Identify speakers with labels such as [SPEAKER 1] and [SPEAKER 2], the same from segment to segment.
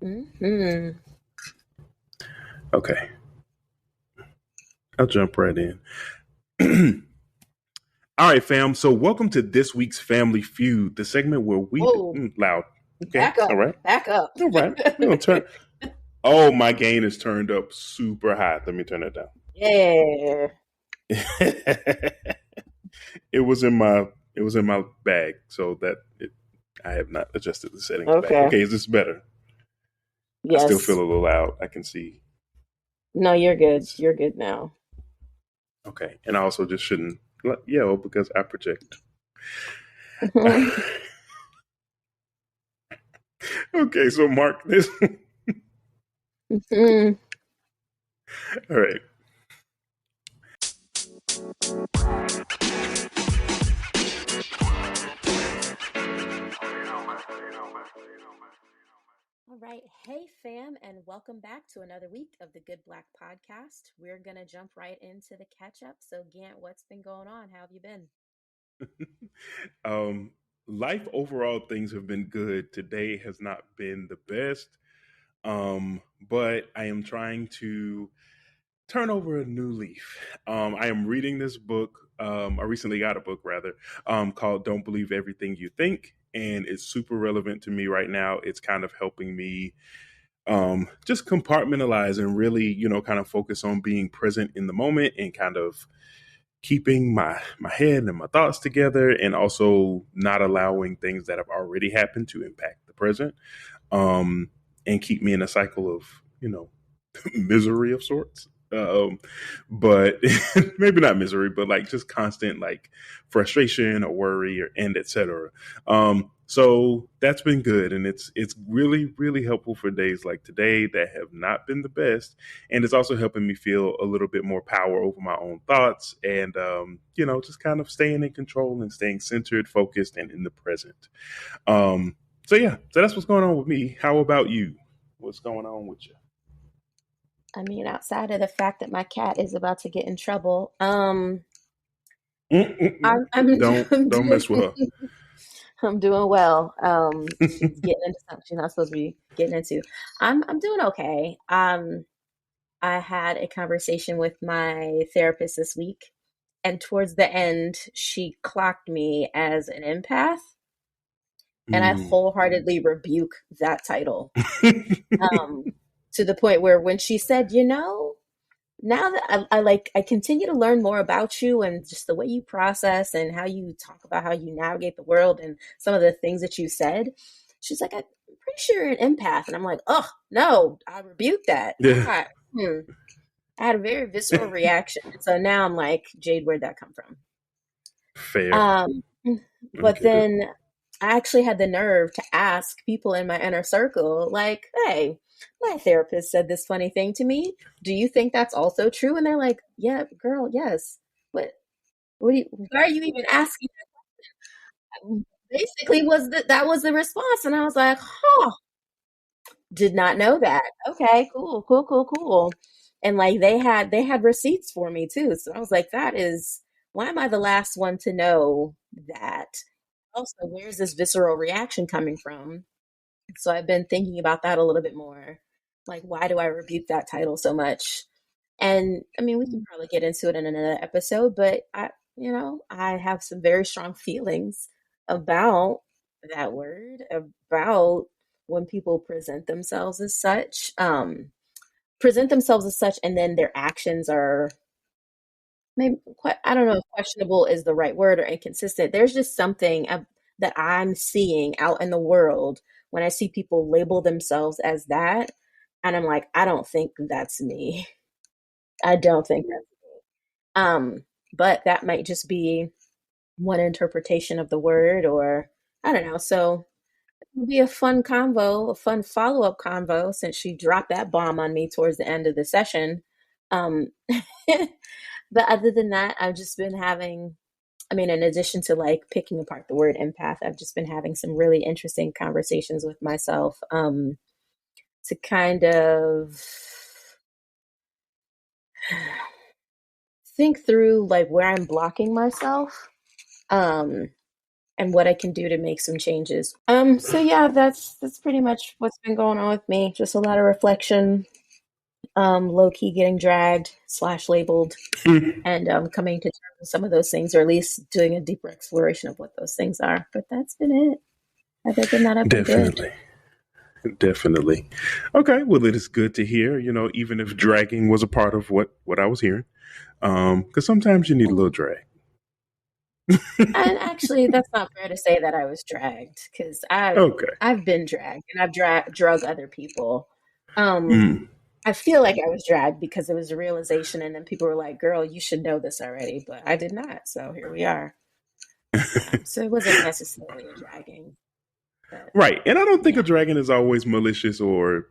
[SPEAKER 1] Hmm.
[SPEAKER 2] Okay, I'll jump right in. All right, fam. So, welcome to this week's Family Feud, the segment where we
[SPEAKER 1] Whoa,
[SPEAKER 2] loud. Okay,
[SPEAKER 1] back up,
[SPEAKER 2] all right,
[SPEAKER 1] back up.
[SPEAKER 2] all right. We're gonna turn. Oh, my gain is turned up super high. Let me turn it down.
[SPEAKER 1] Yeah.
[SPEAKER 2] it was in my it was in my bag, so I have not adjusted the settings back.
[SPEAKER 1] Okay.
[SPEAKER 2] Okay, is this better? I still feel
[SPEAKER 1] Yes.
[SPEAKER 2] a little loud. I can see.
[SPEAKER 1] No, you're good.
[SPEAKER 2] It's
[SPEAKER 1] You're good now.
[SPEAKER 2] okay, and I also just shouldn't yell because I project.
[SPEAKER 1] Mhm.
[SPEAKER 2] Okay, so mark this.
[SPEAKER 1] Mhm.
[SPEAKER 2] All right.
[SPEAKER 1] All right. Hey, fam, and welcome back to another week of the Good Black Podcast. We're going to jump right into the catch up. So, Gant, what's been going on? How have you been?
[SPEAKER 2] um, Life overall, things have been good. Today has not been the best, but I am trying to turn over a new leaf. I am reading this book. I recently got a book rather called "Don't Believe Everything You Think," and it's super relevant to me right now. It's kind of helping me just compartmentalize and really, kind of focus on being present in the moment and kind of keeping my head and my thoughts together, and also not allowing things that have already happened to impact the present, um, and keep me in a cycle of misery of sorts. But maybe not misery, but like just constant like frustration or worry and etc. So that's been good, and it's really really helpful for days like today that have not been the best, and it's also helping me feel a little bit more power over my own thoughts, and just kind of staying in control and staying centered, focused, and in the present. So yeah, so that's what's going on with me. How about you? What's going on with you?
[SPEAKER 1] I mean, outside of the fact that my cat is about to get in trouble,
[SPEAKER 2] Mm-mm-mm. Don't
[SPEAKER 1] I'm
[SPEAKER 2] don't
[SPEAKER 1] doing
[SPEAKER 2] mess with her.
[SPEAKER 1] I'm doing well. She's getting into something she's not supposed to be getting into. I'm doing okay. I had a conversation with my therapist this week, and towards the end, she clocked me as an empath, and I
[SPEAKER 2] Mm.
[SPEAKER 1] wholeheartedly rebuke that title. Um, to the point where when she said, now that I continue to learn more about you and just the way you process and how you talk about how you navigate the world and some of the things that you said, she's like, I'm pretty sure you're an empath. And I'm like, oh, no, I rebuke that.
[SPEAKER 2] Yeah,
[SPEAKER 1] I had a very visceral reaction. So now I'm like, Jade, where'd that come from?
[SPEAKER 2] fair.
[SPEAKER 1] Um,
[SPEAKER 2] I
[SPEAKER 1] but
[SPEAKER 2] get it.
[SPEAKER 1] then I actually had the nerve to ask people in my inner circle, like, hey, my therapist said this funny thing to me. Do you think that's also true? And they're like, yeah, girl, yes. What do you, why are you even asking that? Basically that was the response. And I was like, huh, did not know that. Okay, cool, cool, cool, cool. And like they had receipts for me too. So I was like, that is why am I the last one to know that? Also, where's this visceral reaction coming from? So I've been thinking about that a little bit more. Like, why do I rebuke that title so much? And I mean, we can probably get into it in another episode, but I have some very strong feelings about that word, about when people present themselves as such, and then their actions are maybe quite, I don't know if questionable is the right word or inconsistent. There's just something that I'm seeing out in the world when I see people label themselves as that. And I'm like, I don't think that's me. I don't think that's me. But that might just be one interpretation of the word, or I don't know. So it'll be a fun convo, a fun follow up convo since she dropped that bomb on me towards the end of the session. Um, but other than that, I've just been having, I mean, in addition to like picking apart the word empath, I've just been having some really interesting conversations with myself, to kind of think through like where I'm blocking myself. Um, and what I can do to make some changes. So yeah, that's pretty much what's been going on with me. Just a lot of reflection, low key getting dragged slash labeled, and coming to terms with some of those things, or at least doing a deeper exploration of what those things are. But that's been it. Other than that, I've been good.
[SPEAKER 2] Definitely. Definitely. Okay. Well, it is good to hear, even if dragging was a part of what I was hearing. Because sometimes you need a little drag.
[SPEAKER 1] And actually, that's not fair to say that I was dragged because
[SPEAKER 2] Okay.
[SPEAKER 1] I've been dragged and I've drug other people. Um,
[SPEAKER 2] Mm.
[SPEAKER 1] I feel like I was dragged because it was a realization, and then people were like, "Girl, you should know this already," but I did not. So here we are. So it wasn't necessarily a dragging, but
[SPEAKER 2] Right. And I don't think a
[SPEAKER 1] yeah.
[SPEAKER 2] dragon is always malicious or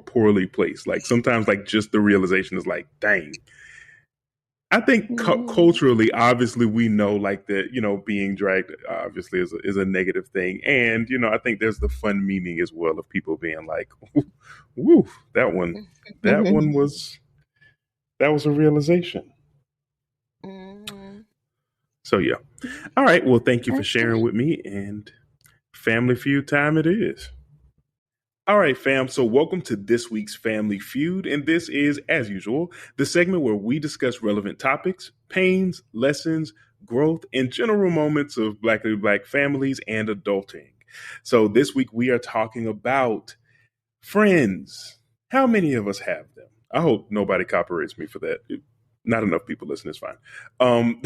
[SPEAKER 2] poorly placed. Like sometimes like just the realization is like, dang. I think
[SPEAKER 1] Mm,
[SPEAKER 2] culturally, obviously, we know like that, being dragged obviously is a negative thing. And, I think there's the fun meaning as well of people being like, woo, that one that was a realization.
[SPEAKER 1] mm,
[SPEAKER 2] So, yeah. All right. Well, thank you for sharing
[SPEAKER 1] okay.
[SPEAKER 2] with me, and Family Feud time it is. All right, fam. So, welcome to this week's Family Feud. And this is, as usual, the segment where we discuss relevant topics, pains, lessons, growth, and general moments of Black families and adulting. So, this week we are talking about friends. How many of us have them? I hope nobody copyrights me for that. Not enough people listen, it's fine. Um,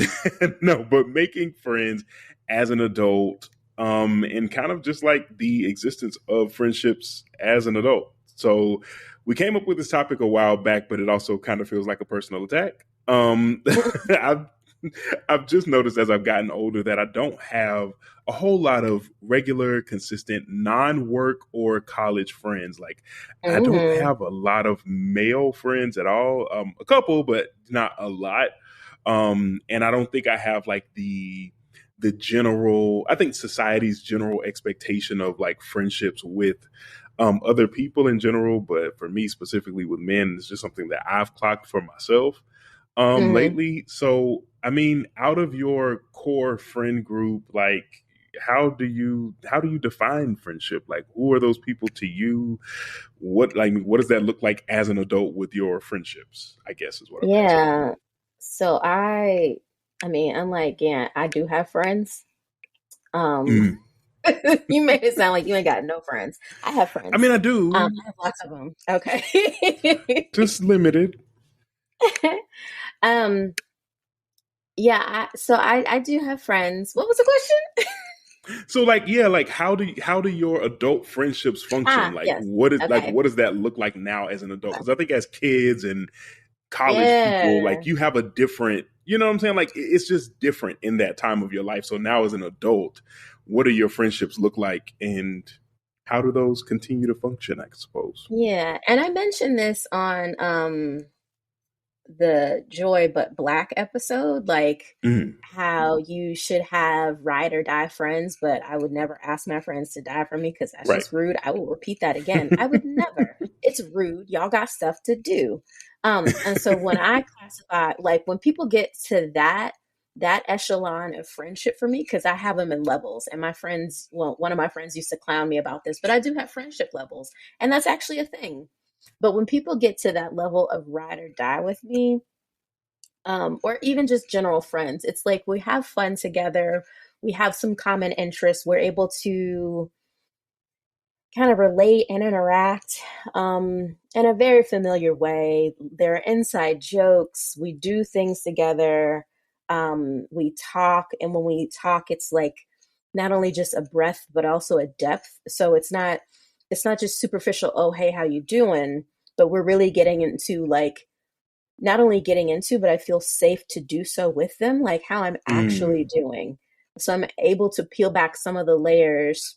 [SPEAKER 2] no, but making friends as an adult, and kind of just like the existence of friendships as an adult. So we came up with this topic a while back, but it also kind of feels like a personal attack. I've I've just noticed as I've gotten older that I don't have a whole lot of regular, consistent, non-work or college friends. Like I don't
[SPEAKER 1] Mm,
[SPEAKER 2] have a lot of male friends at all. A couple, but not a lot. And I don't think I have like the general. I think society's general expectation of like friendships with other people in general, but for me specifically with men, it's just something that I've clocked for myself
[SPEAKER 1] mm.
[SPEAKER 2] lately. So, I mean, out of your core friend group, like how do you define friendship? Like who are those people to you? What does that look like as an adult with your friendships? I guess is what I'm asking.
[SPEAKER 1] Yeah. So I mean, unlike yeah, I do have friends. Um,
[SPEAKER 2] Mm.
[SPEAKER 1] you made it sound like you ain't got no friends. I have
[SPEAKER 2] I
[SPEAKER 1] friends.
[SPEAKER 2] mean, I do,
[SPEAKER 1] I have lots of them. Okay.
[SPEAKER 2] just limited.
[SPEAKER 1] um, yeah, so I do have friends. What was the question?
[SPEAKER 2] So like yeah, like how do your adult friendships function?
[SPEAKER 1] Ah,
[SPEAKER 2] Like
[SPEAKER 1] yes. Okay.
[SPEAKER 2] what does that look like now as an adult? Because I think as kids and college people,
[SPEAKER 1] Yeah.
[SPEAKER 2] like you have a different, you know what I'm saying? Like it's just different in that time of your life. So now as an adult, what do your friendships look like and how do those continue to function, I suppose?
[SPEAKER 1] Yeah. And I mentioned this on the Joy But Black episode, like
[SPEAKER 2] Mm,
[SPEAKER 1] how you should have ride or die friends, but I would never ask my friends to die for me because that's
[SPEAKER 2] right.
[SPEAKER 1] just rude. I will repeat that again. I would never. It's rude. Y'all got stuff to do. And so when I classify, like when people get to that echelon of friendship for me, because I have them in levels, and my friends, well, one of my friends used to clown me about this, but I do have friendship levels, and that's actually a thing. But when people get to that level of ride or die with me, or even just general friends, it's like we have fun together. We have some common interests. We're able to kind of relate and interact in a very familiar way. There are inside jokes. We do things together. We talk, and when we talk, it's like not only just a breadth but also a depth. So it's not just superficial. Oh, hey, how you doing? But we're really getting into like not only getting into, but I feel safe to do so with them, like how I'm
[SPEAKER 2] Mm,
[SPEAKER 1] actually doing. So I'm able to peel back some of the layers,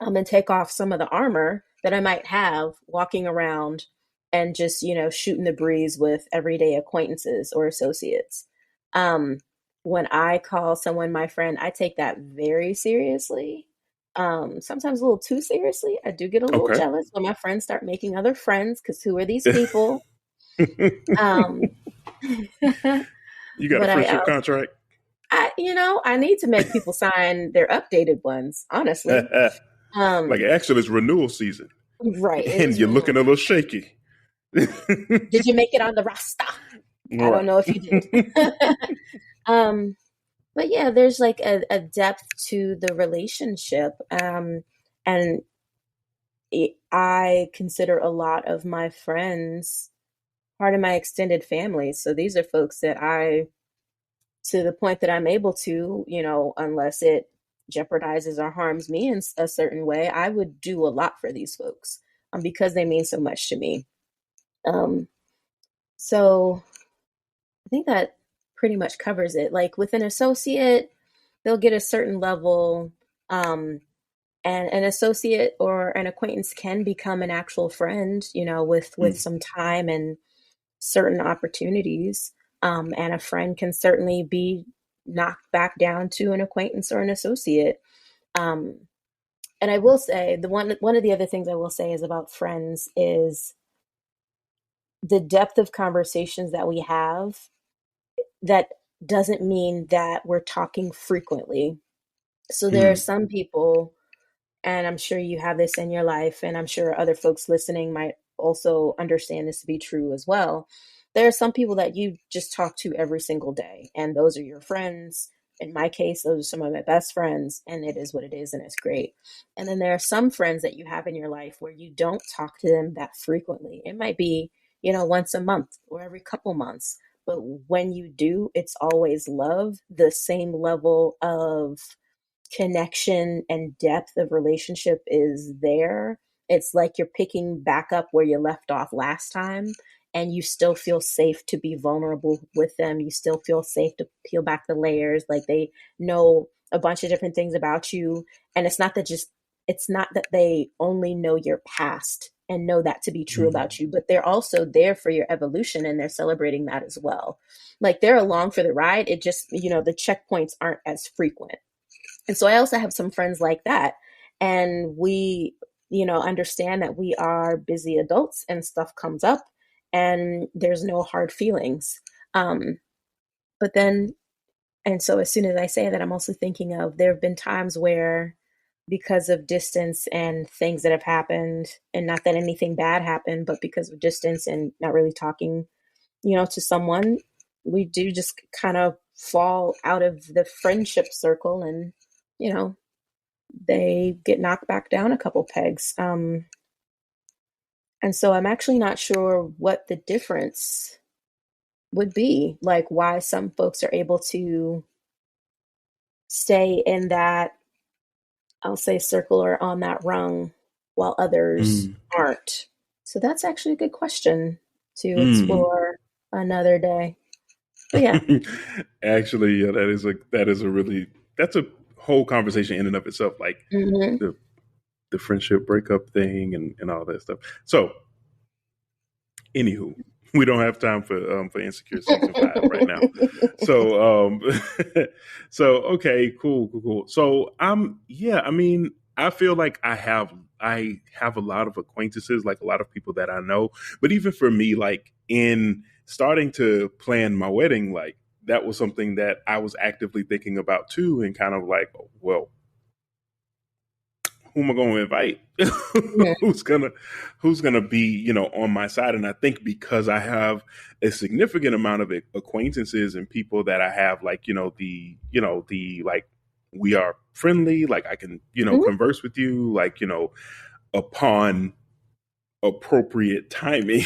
[SPEAKER 1] and take off some of the armor that I might have walking around and just, shooting the breeze with everyday acquaintances or associates. Um, when I call someone my friend, I take that very seriously. Sometimes a little too seriously. I do get a little
[SPEAKER 2] okay.
[SPEAKER 1] jealous when my friends start making other friends because who are these people? Um,
[SPEAKER 2] You got a
[SPEAKER 1] but I
[SPEAKER 2] friendship
[SPEAKER 1] also
[SPEAKER 2] contract?
[SPEAKER 1] I need to make people sign their updated ones, honestly.
[SPEAKER 2] Like
[SPEAKER 1] Um,
[SPEAKER 2] actually, it's renewal season,
[SPEAKER 1] right. It
[SPEAKER 2] and
[SPEAKER 1] is
[SPEAKER 2] you're looking
[SPEAKER 1] renewal.
[SPEAKER 2] a little shaky.
[SPEAKER 1] Did you make it on the roster? I don't
[SPEAKER 2] Right.
[SPEAKER 1] know if you did. um, but yeah, there's like a depth to the relationship. And I consider a lot of my friends part of my extended family. So these are folks that to the point that I'm able to, unless it jeopardizes or harms me in a certain way, I would do a lot for these folks, because they mean so much to me. Um, so I think that pretty much covers it. Like with an associate, they'll get a certain level, um, and an associate or an acquaintance can become an actual friend, with
[SPEAKER 2] Mm.
[SPEAKER 1] some time and certain opportunities. And a friend can certainly be knocked back down to an acquaintance or an associate. Um, and I will say the one of the other things I will say is about friends is the depth of conversations that we have. That doesn't mean that we're talking frequently. So there are
[SPEAKER 2] Mm.
[SPEAKER 1] some people, and I'm sure you have this in your life, and I'm sure other folks listening might also understand this to be true as well. There are some people that you just talk to every single day, and those are your friends. In my case, those are some of my best friends, and it is what it is, and it's great. And then there are some friends that you have in your life where you don't talk to them that frequently. It might be, once a month or every couple months. But when you do, it's always love, the same level of connection and depth of relationship is there. It's like you're picking back up where you left off last time, and you still feel safe to be vulnerable with them. You still feel safe to peel back the layers. Like they know a bunch of different things about you. And it's not that they only know your past and know that to be true
[SPEAKER 2] Mm.
[SPEAKER 1] about you, but they're also there for your evolution and they're celebrating that as well. Like they're along for the ride. It just, the checkpoints aren't as frequent. And so I also have some friends like that. And we, understand that we are busy adults and stuff comes up and there's no hard feelings. Um, but then, and so as soon as I say that, I'm also thinking of there have been times where, because of distance and things that have happened, and not that anything bad happened, but because of distance and not really talking, to someone, we do just kind of fall out of the friendship circle and, you know, they get knocked back down a couple pegs. And so I'm actually not sure what the difference would be, like why some folks are able to stay in that, I'll say, circle or on that rung while others
[SPEAKER 2] Mm.
[SPEAKER 1] aren't. So that's actually a good question to
[SPEAKER 2] Mm.
[SPEAKER 1] explore another day. But yeah.
[SPEAKER 2] Actually, yeah, that is a really that's a whole conversation in and of itself. Like
[SPEAKER 1] Hmm.
[SPEAKER 2] the the friendship breakup thing and all that stuff. So, anywho, we don't have time for Insecure season 5 right now. So so okay, cool. So yeah, I mean, I feel like I have a lot of acquaintances, like a lot of people that I know. But even for me, like in starting to plan my wedding, like that was something that I was actively thinking about too, and kind of like, well, who am I going to invite?
[SPEAKER 1] Mhm.
[SPEAKER 2] who's gonna be on my side? And I think because I have a significant amount of acquaintances and people that I have like the like we are friendly, like I can
[SPEAKER 1] Mhm.
[SPEAKER 2] converse with you like upon appropriate timing.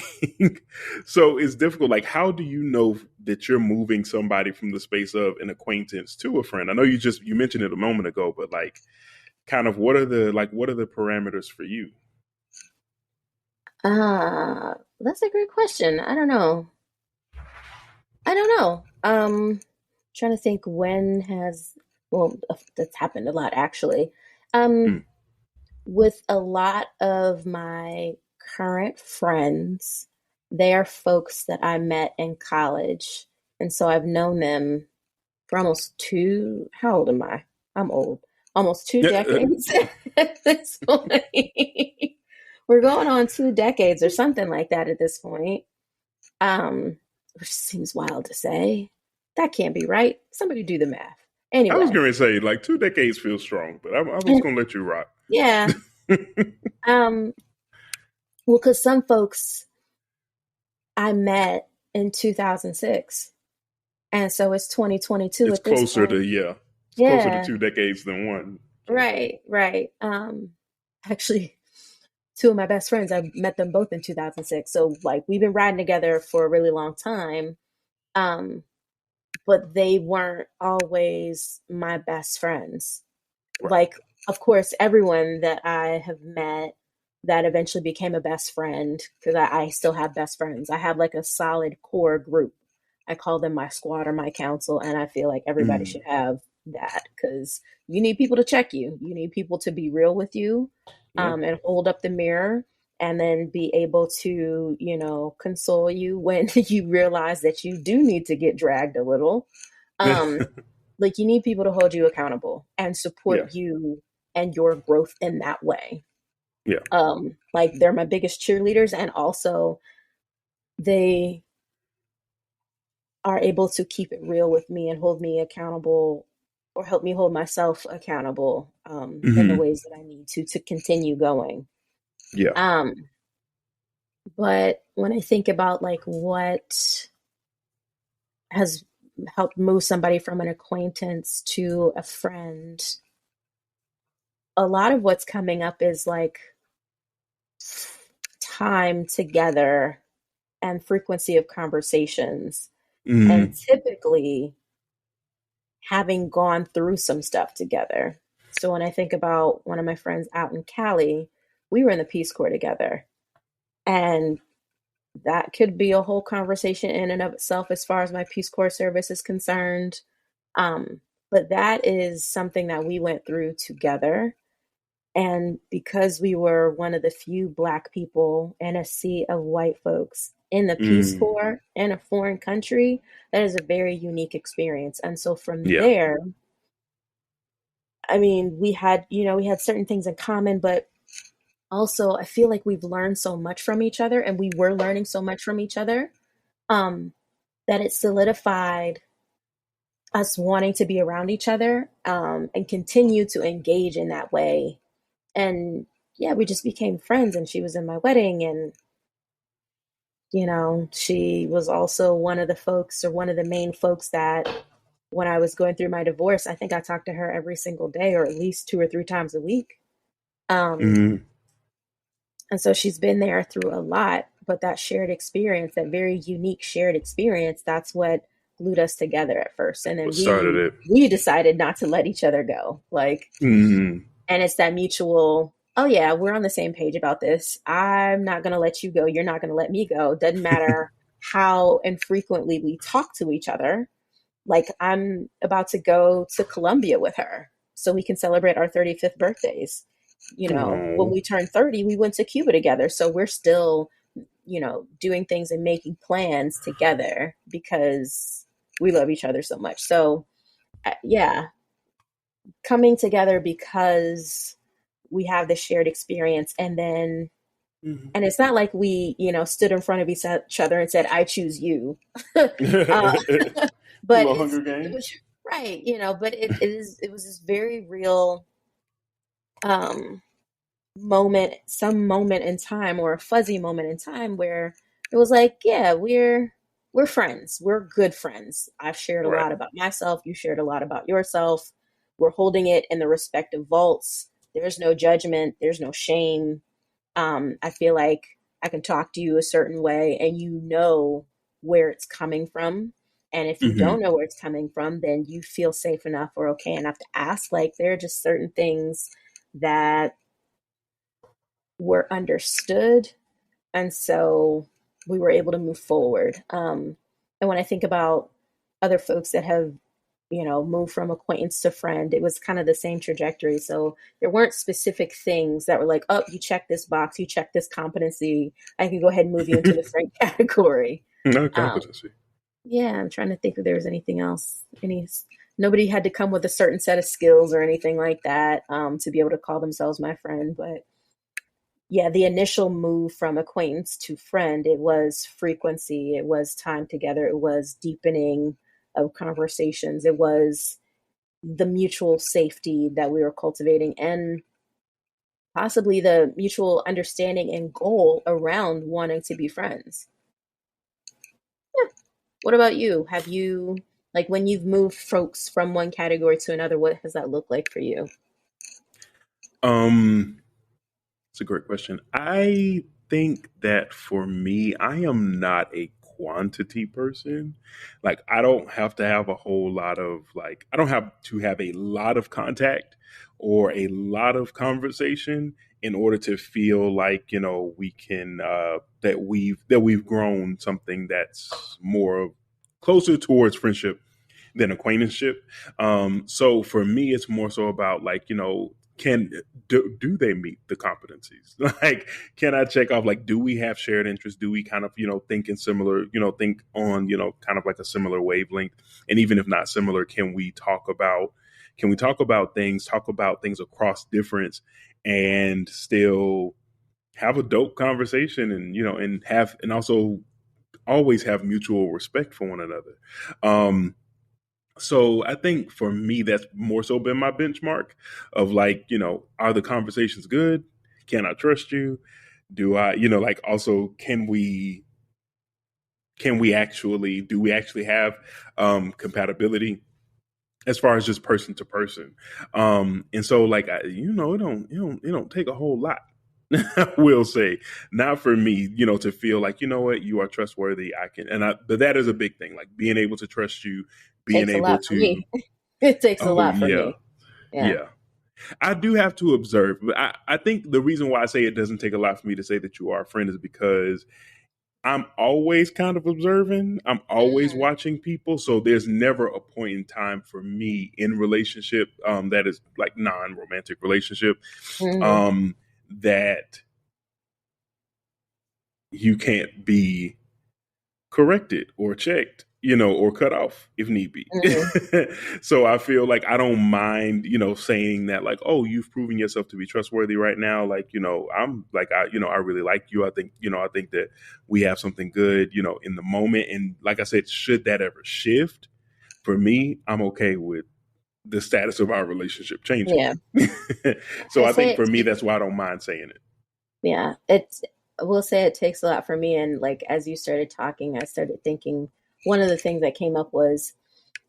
[SPEAKER 2] So it's difficult. Like, how do you know that you're moving somebody from the space of an acquaintance to a friend? I know you mentioned it a moment ago, but like kind of what are the parameters for you?
[SPEAKER 1] That's a great question. I don't know. I don't know. Trying to think when has, well, that's happened a lot actually. Um,
[SPEAKER 2] Mm.
[SPEAKER 1] with a lot of my current friends, they are folks that I met in college. And so I've known them for almost how old am I? I'm old. Almost two decades at this point. We're going on 2 decades or something like that at this point. Um, which seems wild to say. That can't be right. Somebody do the math.
[SPEAKER 2] I was
[SPEAKER 1] Anyway,
[SPEAKER 2] going to say, like, 2 decades feels strong, but I was going to let you rock.
[SPEAKER 1] yeah. Um, well, because some folks I met in 2006, and so it's 2022
[SPEAKER 2] It's
[SPEAKER 1] at this
[SPEAKER 2] closer to,
[SPEAKER 1] point.
[SPEAKER 2] yeah, it's closer to
[SPEAKER 1] Yeah,
[SPEAKER 2] 2 decades than one. So,
[SPEAKER 1] right, right. Actually, two of my best friends, I met them both in 2006. So like we've been riding together for a really long time. Um, but they weren't always my best friends.
[SPEAKER 2] right.
[SPEAKER 1] Like, of course, everyone that I have met that eventually became a best friend, because I still have best friends. I have like a solid core group. I call them my squad or my council, and I feel like everybody
[SPEAKER 2] Mm,
[SPEAKER 1] should have that because you need people to check you. You need people to be real with you,
[SPEAKER 2] yeah.
[SPEAKER 1] and hold up the mirror and then be able to, console you when you realize that you do need to get dragged a little. Um, like you need people to hold you accountable and
[SPEAKER 2] Yeah.
[SPEAKER 1] support you and your growth in that way.
[SPEAKER 2] Yeah.
[SPEAKER 1] Like they're my biggest cheerleaders, and also they are able to keep it real with me and hold me accountable or help me hold myself accountable in the
[SPEAKER 2] Hmm.
[SPEAKER 1] ways that I need to continue going.
[SPEAKER 2] Yeah.
[SPEAKER 1] Um, but when I think about like what has helped move somebody from an acquaintance to a friend, a lot of what's coming up is like time together and frequency of conversations. And
[SPEAKER 2] Hmm.
[SPEAKER 1] typically having gone through some stuff together. So when I think about one of my friends out in Cali, we were in the Peace Corps together. And that could be a whole conversation in and of itself as far as my Peace Corps service is concerned. But that is something that we went through together. And because we were one of the few Black people in a sea of white folks in the Peace
[SPEAKER 2] Mm,
[SPEAKER 1] Corps in a foreign country, that is a very unique experience. And so from
[SPEAKER 2] yeah.
[SPEAKER 1] there, I mean, we had certain things in common, but also I feel like we've learned so much from each other and we were learning so much from each other, um, that it solidified us wanting to be around each other, and continue to engage in that way. And yeah, we just became friends, and she was in my wedding, and she was also one of the folks or one of the main folks that when I was going through my divorce, I think I talked to her every single day or at least 2 or 3 times a week. Um,
[SPEAKER 2] Hmm.
[SPEAKER 1] and so she's been there through a lot, but that shared experience, that very unique shared experience, that's what glued us together at first. And
[SPEAKER 2] What
[SPEAKER 1] then
[SPEAKER 2] started
[SPEAKER 1] we
[SPEAKER 2] it?
[SPEAKER 1] we decided not to let each other go. Like,
[SPEAKER 2] Hmm.
[SPEAKER 1] and it's that mutual, oh yeah, we're on the same page about this. I'm not going to let you go. You're not going to let me go. Doesn't matter how infrequently we talk to each other. Like I'm about to go to Colombia with her so we can celebrate our 35th birthdays. When
[SPEAKER 2] Oh.
[SPEAKER 1] we turned 30, we went to Cuba together. So we're still, doing things and making plans together because we love each other so much. So, yeah, coming together because we have this shared experience, and it's not like we stood in front of each other and said, I choose you. uh, but
[SPEAKER 2] Little Hunger
[SPEAKER 1] it was
[SPEAKER 2] Games.
[SPEAKER 1] right, but it was this very real um some moment in time, or a fuzzy moment in time, where it was like, yeah, we're friends, we're good friends. I've shared a
[SPEAKER 2] Right.
[SPEAKER 1] lot about myself, you shared a lot about yourself. We're holding it in the respective vaults. There's no judgment, there's no shame. I feel like I can talk to you a certain way and where it's coming from. And if you
[SPEAKER 2] Hmm.
[SPEAKER 1] don't know where it's coming from, then you feel safe enough or okay enough to ask. Like there are just certain things that were understood. And so we were able to move forward. And when I think about other folks that have moved from acquaintance to friend, it was kind of the same trajectory. So there weren't specific things that were like, oh, you check this box, you check this competency, I can go ahead and move you into the friend category.
[SPEAKER 2] No
[SPEAKER 1] Um,
[SPEAKER 2] competency.
[SPEAKER 1] yeah, I'm trying to think if there was anything else. Nobody had to come with a certain set of skills or anything like that, to be able to call themselves my friend. But yeah, the initial move from acquaintance to friend, it was frequency, it was time together, it was deepening of conversations, it was the mutual safety that we were cultivating and possibly the mutual understanding and goal around wanting to be friends. Yeah. What about you? Have you, like, when you've moved folks from one category to another, what has that looked like for you?
[SPEAKER 2] Um, it's a great question. I think that for me, I am not a quantity person. Like, I don't have to have a whole lot of, like, I don't have to have a lot of contact or a lot of conversation in order to feel like, we can, that we've grown something that's more closer towards friendship than acquaintanceship. So for me, it's more so about, like, can do they meet the competencies? Like, can I check off, like, do we have shared interests? Do we kind of think in similar, think on kind of like a similar wavelength? And even if not similar, talk about things across difference, and still have a dope conversation, and also always have mutual respect for one another. So I think for me, that's more so been my benchmark of, like, are the conversations good? Can I trust you? Do I, like, also, do we actually have compatibility as far as just person to person? And so, like, it don't take a whole lot. I will say, not for me, to feel like, you are trustworthy. But that is a big thing, like being able to trust you, being
[SPEAKER 1] Takes a
[SPEAKER 2] able
[SPEAKER 1] lot for
[SPEAKER 2] to.
[SPEAKER 1] me. It takes a
[SPEAKER 2] Oh
[SPEAKER 1] lot for
[SPEAKER 2] yeah,
[SPEAKER 1] me. Yeah.
[SPEAKER 2] yeah. I do have to observe, but I think the reason why I say it doesn't take a lot for me to say that you are a friend is because I'm always kind of observing. I'm always
[SPEAKER 1] Mm,
[SPEAKER 2] watching people. So there's never a point in time for me in relationship, that is like non-romantic relationship,
[SPEAKER 1] mm,
[SPEAKER 2] um, that you can't be corrected or checked, or cut off if need be.
[SPEAKER 1] mm.
[SPEAKER 2] So I feel like I don't mind, saying that, like, oh, you've proven yourself to be trustworthy right now. Like, I'm like, I really like you. I think that we have something good, in the moment. And like I said, should that ever shift, for me, I'm okay with the status of our relationship changing.
[SPEAKER 1] Yeah.
[SPEAKER 2] So
[SPEAKER 1] I
[SPEAKER 2] I
[SPEAKER 1] say
[SPEAKER 2] think
[SPEAKER 1] it
[SPEAKER 2] for me,
[SPEAKER 1] takes,
[SPEAKER 2] that's why I don't mind saying it.
[SPEAKER 1] yeah, it's, I will say it takes a lot for me. And like, as you started talking, I started thinking one of the things that came up was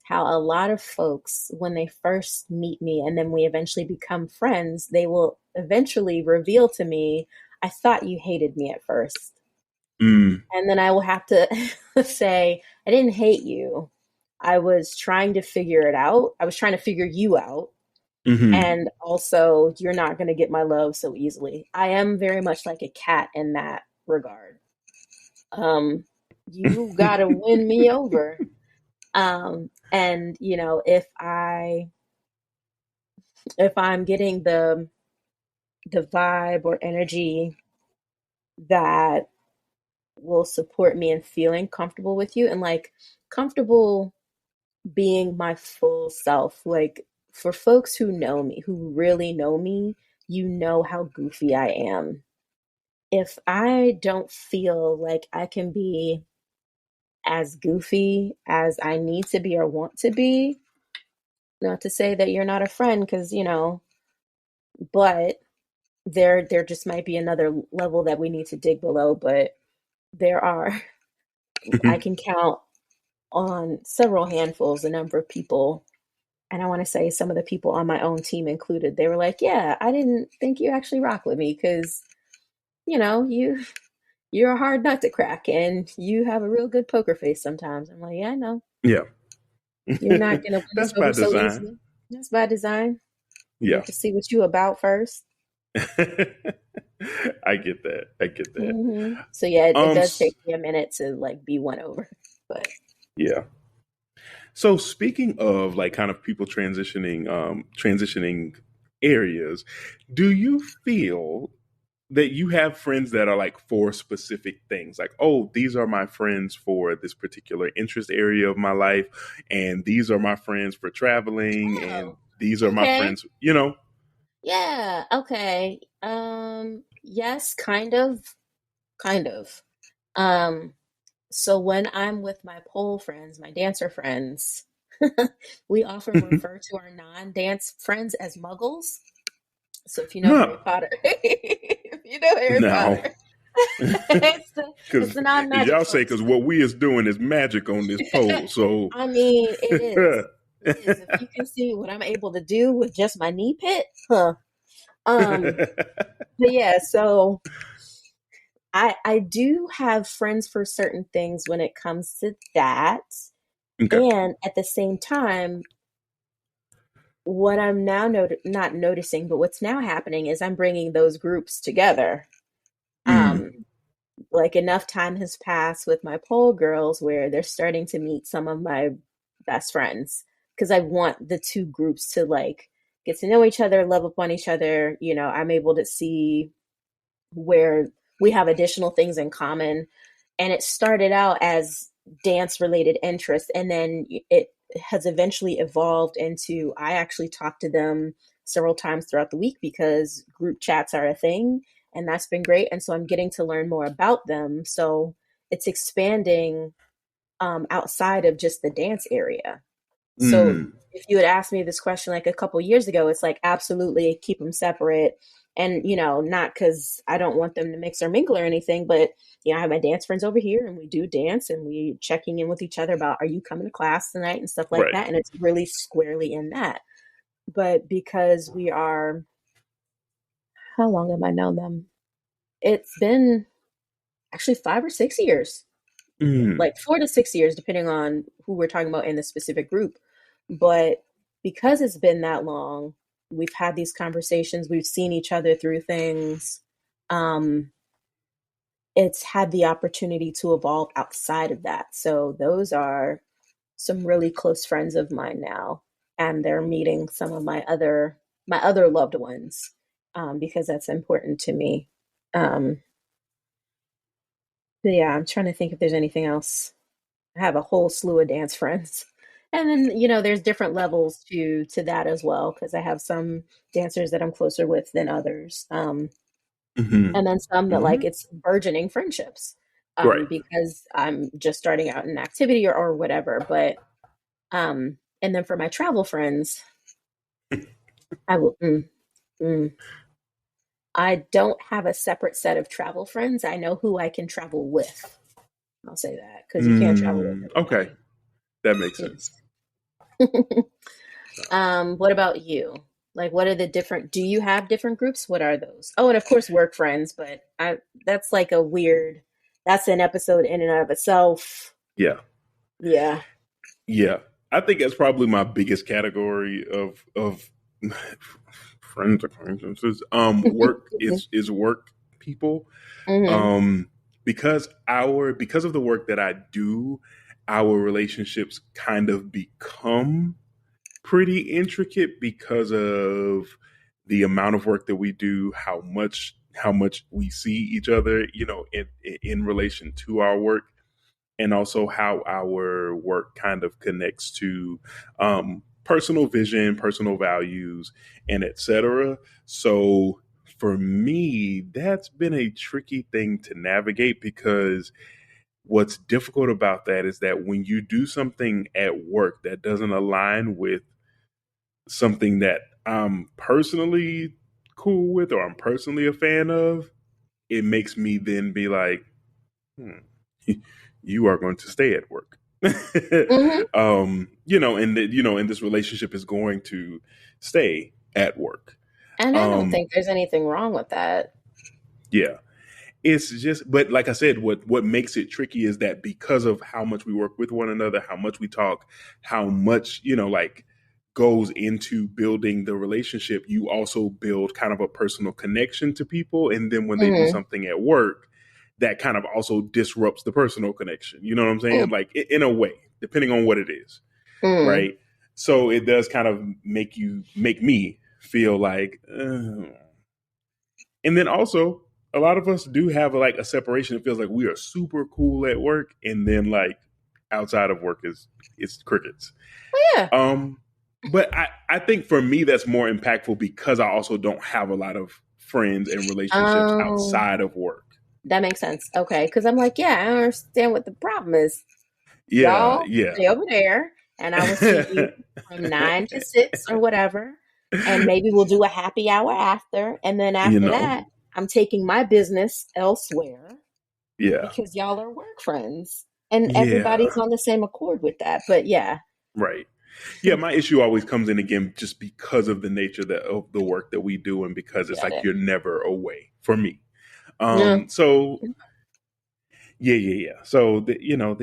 [SPEAKER 1] how a lot of folks, when they first meet me and then we eventually become friends, they will eventually reveal to me, I thought you hated me at first.
[SPEAKER 2] Mm,
[SPEAKER 1] And then I will have to say, I didn't hate you. I was trying to figure it out. I was trying to figure you out.
[SPEAKER 2] hmm
[SPEAKER 1] And also, you're not going to get my love so easily. I am very much like a cat in that regard. Um, you got to win me over. And if I'm getting the vibe or energy that will support me in feeling comfortable with you and like comfortable being my full self. Like for folks who know me, who really know me, you know how goofy I am. If I don't feel like I can be as goofy as I need to be or want to be, not to say that you're not a friend, because but there just might be another level that we need to dig below. But there are, I can count on several handfuls the number of people, and I want to say some of the people on my own team included, they were like, yeah, I didn't think you actually rock with me because you're a hard nut to crack and you have a real good poker face sometimes. I'm like, yeah, I know.
[SPEAKER 2] Yeah.
[SPEAKER 1] You're not gonna win us
[SPEAKER 2] That's by
[SPEAKER 1] over so
[SPEAKER 2] design.
[SPEAKER 1] easily. That's by design.
[SPEAKER 2] Yeah.
[SPEAKER 1] Need to see what you about first.
[SPEAKER 2] I get that. I get that.
[SPEAKER 1] So yeah, it
[SPEAKER 2] Um,
[SPEAKER 1] does
[SPEAKER 2] s-
[SPEAKER 1] take me a minute to like be won over. But
[SPEAKER 2] yeah. So speaking of, like, kind of people transitioning areas, do you feel that you have friends that are like for specific things? Like, oh, these are my friends for this particular interest area of my life, and these are my friends for traveling, and
[SPEAKER 1] oh,
[SPEAKER 2] these are my
[SPEAKER 1] okay.
[SPEAKER 2] friends, you know?
[SPEAKER 1] Yeah, okay. Yes, kind of. Kind of. Um, so when I'm with my pole friends, my dancer friends, We often refer to our non-dance friends as muggles. So if you know
[SPEAKER 2] No,
[SPEAKER 1] Harry Potter, if you know Harry
[SPEAKER 2] no,
[SPEAKER 1] Potter, it's
[SPEAKER 2] because
[SPEAKER 1] the
[SPEAKER 2] as
[SPEAKER 1] non-magic
[SPEAKER 2] y'all say, because
[SPEAKER 1] folks.
[SPEAKER 2] what we is doing is magic on this pole. So,
[SPEAKER 1] I mean, it is. It is. If you can see what I'm able to do with just my knee pit, huh? Um, but yeah, so I do have friends for certain things when it comes to that.
[SPEAKER 2] okay.
[SPEAKER 1] And at the same time, what I'm now not noticing, but what's now happening is I'm bringing those groups together.
[SPEAKER 2] Mm,
[SPEAKER 1] Um, like enough time has passed with my pole girls where they're starting to meet some of my best friends because I want the two groups to like get to know each other, love up on each other. You know, I'm able to see where we have additional things in common. And it started out as dance related interest, and then it has eventually evolved into I actually talk to them several times throughout the week because group chats are a thing, and that's been great. And so I'm getting to learn more about them. So it's expanding outside of just the dance area. So
[SPEAKER 2] mm,
[SPEAKER 1] if you had asked me this question like a couple years ago, it's like absolutely keep them separate. And not because I don't want them to mix or mingle or anything, but I have my dance friends over here, and we do dance, and we checking in with each other about are you coming to class tonight and stuff like
[SPEAKER 2] right.
[SPEAKER 1] that. And it's really squarely in that. But because we are, how long have I known them? It's been actually 5 or 6 years,
[SPEAKER 2] Mm,
[SPEAKER 1] like 4 to 6 years, depending on who we're talking about in the specific group. But because it's been that long, we've had these conversations, we've seen each other through things. Um, it's had the opportunity to evolve outside of that. So those are some really close friends of mine now, and they're meeting some of my other loved ones because that's important to me. Um, but yeah, I'm trying to think if there's anything else. I have a whole slew of dance friends. And then, there's different levels to that as well, because I have some dancers that I'm closer with than others.
[SPEAKER 2] hmm
[SPEAKER 1] And then some that
[SPEAKER 2] hmm
[SPEAKER 1] like it's burgeoning friendships.
[SPEAKER 2] Right.
[SPEAKER 1] Because I'm just starting out in activity or whatever. But and then for my travel friends, I will mm, I don't have a separate set of travel friends. I know who I can travel with. I'll say that because you can't travel with
[SPEAKER 2] Okay,
[SPEAKER 1] everybody.
[SPEAKER 2] that makes sense.
[SPEAKER 1] Yes. What about you? Like, what are the different? Do you have different groups? What are those? Oh, and of course, work friends. But that's like a weird. That's an episode in and of itself.
[SPEAKER 2] Yeah,
[SPEAKER 1] Yeah.
[SPEAKER 2] yeah. I think that's probably my biggest category of friends acquaintances. Work is work people.
[SPEAKER 1] Hmm.
[SPEAKER 2] Um, because of the work that I do, our relationships kind of become pretty intricate because of the amount of work that we do, how much we see each other, in relation to our work, and also how our work kind of connects to personal vision, personal values, and etc. So for me, that's been a tricky thing to navigate because what's difficult about that is that when you do something at work that doesn't align with something that I'm personally cool with or I'm personally a fan of, it makes me then be like, hmm, you are going to stay at work.
[SPEAKER 1] Hmm.
[SPEAKER 2] And this relationship is going to stay at work.
[SPEAKER 1] And I don't
[SPEAKER 2] Um,
[SPEAKER 1] think there's anything wrong with that.
[SPEAKER 2] yeah. It's just, but like I said, what makes it tricky is that because of how much we work with one another, how much we talk, how much like goes into building the relationship, you also build kind of a personal connection to people, and then when they do
[SPEAKER 1] Hmm.
[SPEAKER 2] something at work, that kind of also disrupts the personal connection. You know what I'm saying? Like in a way, depending on what it is,
[SPEAKER 1] Mm-hmm.
[SPEAKER 2] right? So it does kind of make me feel like. And then also, a lot of us do have like a separation. It feels like we are super cool at work, and then like outside of work is it's crickets.
[SPEAKER 1] Yeah.
[SPEAKER 2] Um, but I think for me that's more impactful because I also don't have a lot of friends and relationships
[SPEAKER 1] Um,
[SPEAKER 2] outside of work.
[SPEAKER 1] that makes sense. Okay, because I'm like, yeah, I don't understand what the problem is.
[SPEAKER 2] Yeah,
[SPEAKER 1] Y'all
[SPEAKER 2] yeah,
[SPEAKER 1] stay over there, and I will see you from 9 to 6 or whatever. And maybe we'll do a happy hour after. And then
[SPEAKER 2] You
[SPEAKER 1] after
[SPEAKER 2] know,
[SPEAKER 1] that, I'm taking my business elsewhere
[SPEAKER 2] yeah,
[SPEAKER 1] because y'all are work friends. And
[SPEAKER 2] yeah,
[SPEAKER 1] everybody's on the same accord with that. But yeah,
[SPEAKER 2] right. Yeah, my issue always comes in again just because of the nature of the work that we do, and because it's
[SPEAKER 1] got
[SPEAKER 2] like
[SPEAKER 1] it.
[SPEAKER 2] you're never away for me.
[SPEAKER 1] Yeah.
[SPEAKER 2] So yeah, yeah, yeah. So the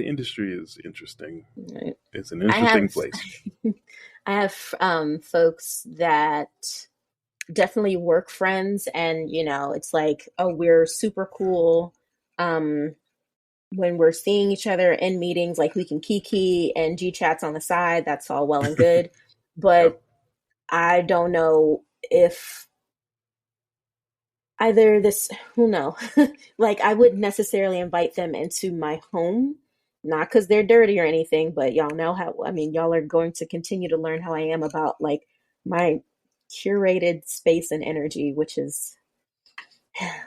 [SPEAKER 2] industry is interesting.
[SPEAKER 1] Right.
[SPEAKER 2] It's an
[SPEAKER 1] I
[SPEAKER 2] interesting
[SPEAKER 1] have
[SPEAKER 2] place.
[SPEAKER 1] I have folks that definitely work friends, and it's like, oh, we're super cool um when we're seeing each other in meetings, like we can kiki and G chats on the side. That's all well and good,
[SPEAKER 2] Yep.
[SPEAKER 1] but I don't know if either this, who know, like I wouldn't necessarily invite them into my home, not because they're dirty or anything, but y'all know how, I mean, y'all are going to continue to learn how I am about like my curated space and energy, which is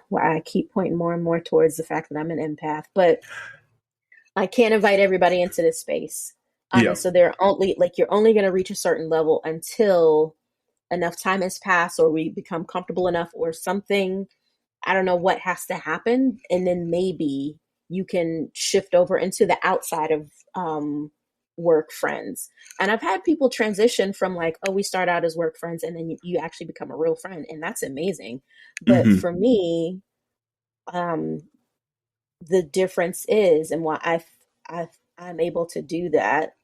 [SPEAKER 1] why I keep pointing more and more towards the fact that I'm an empath. But I can't invite everybody into this space.
[SPEAKER 2] Yeah.
[SPEAKER 1] And so they're only like, you're only going to reach a certain level until enough time has passed or we become comfortable enough or something. I don't know what has to happen. And then maybe you can shift over into the outside of work friends. And I've had people transition from like, oh, we start out as work friends and then you actually become a real friend. And that's amazing. But
[SPEAKER 2] Hmm.
[SPEAKER 1] for me, um, the difference is, and why I I'm able to do that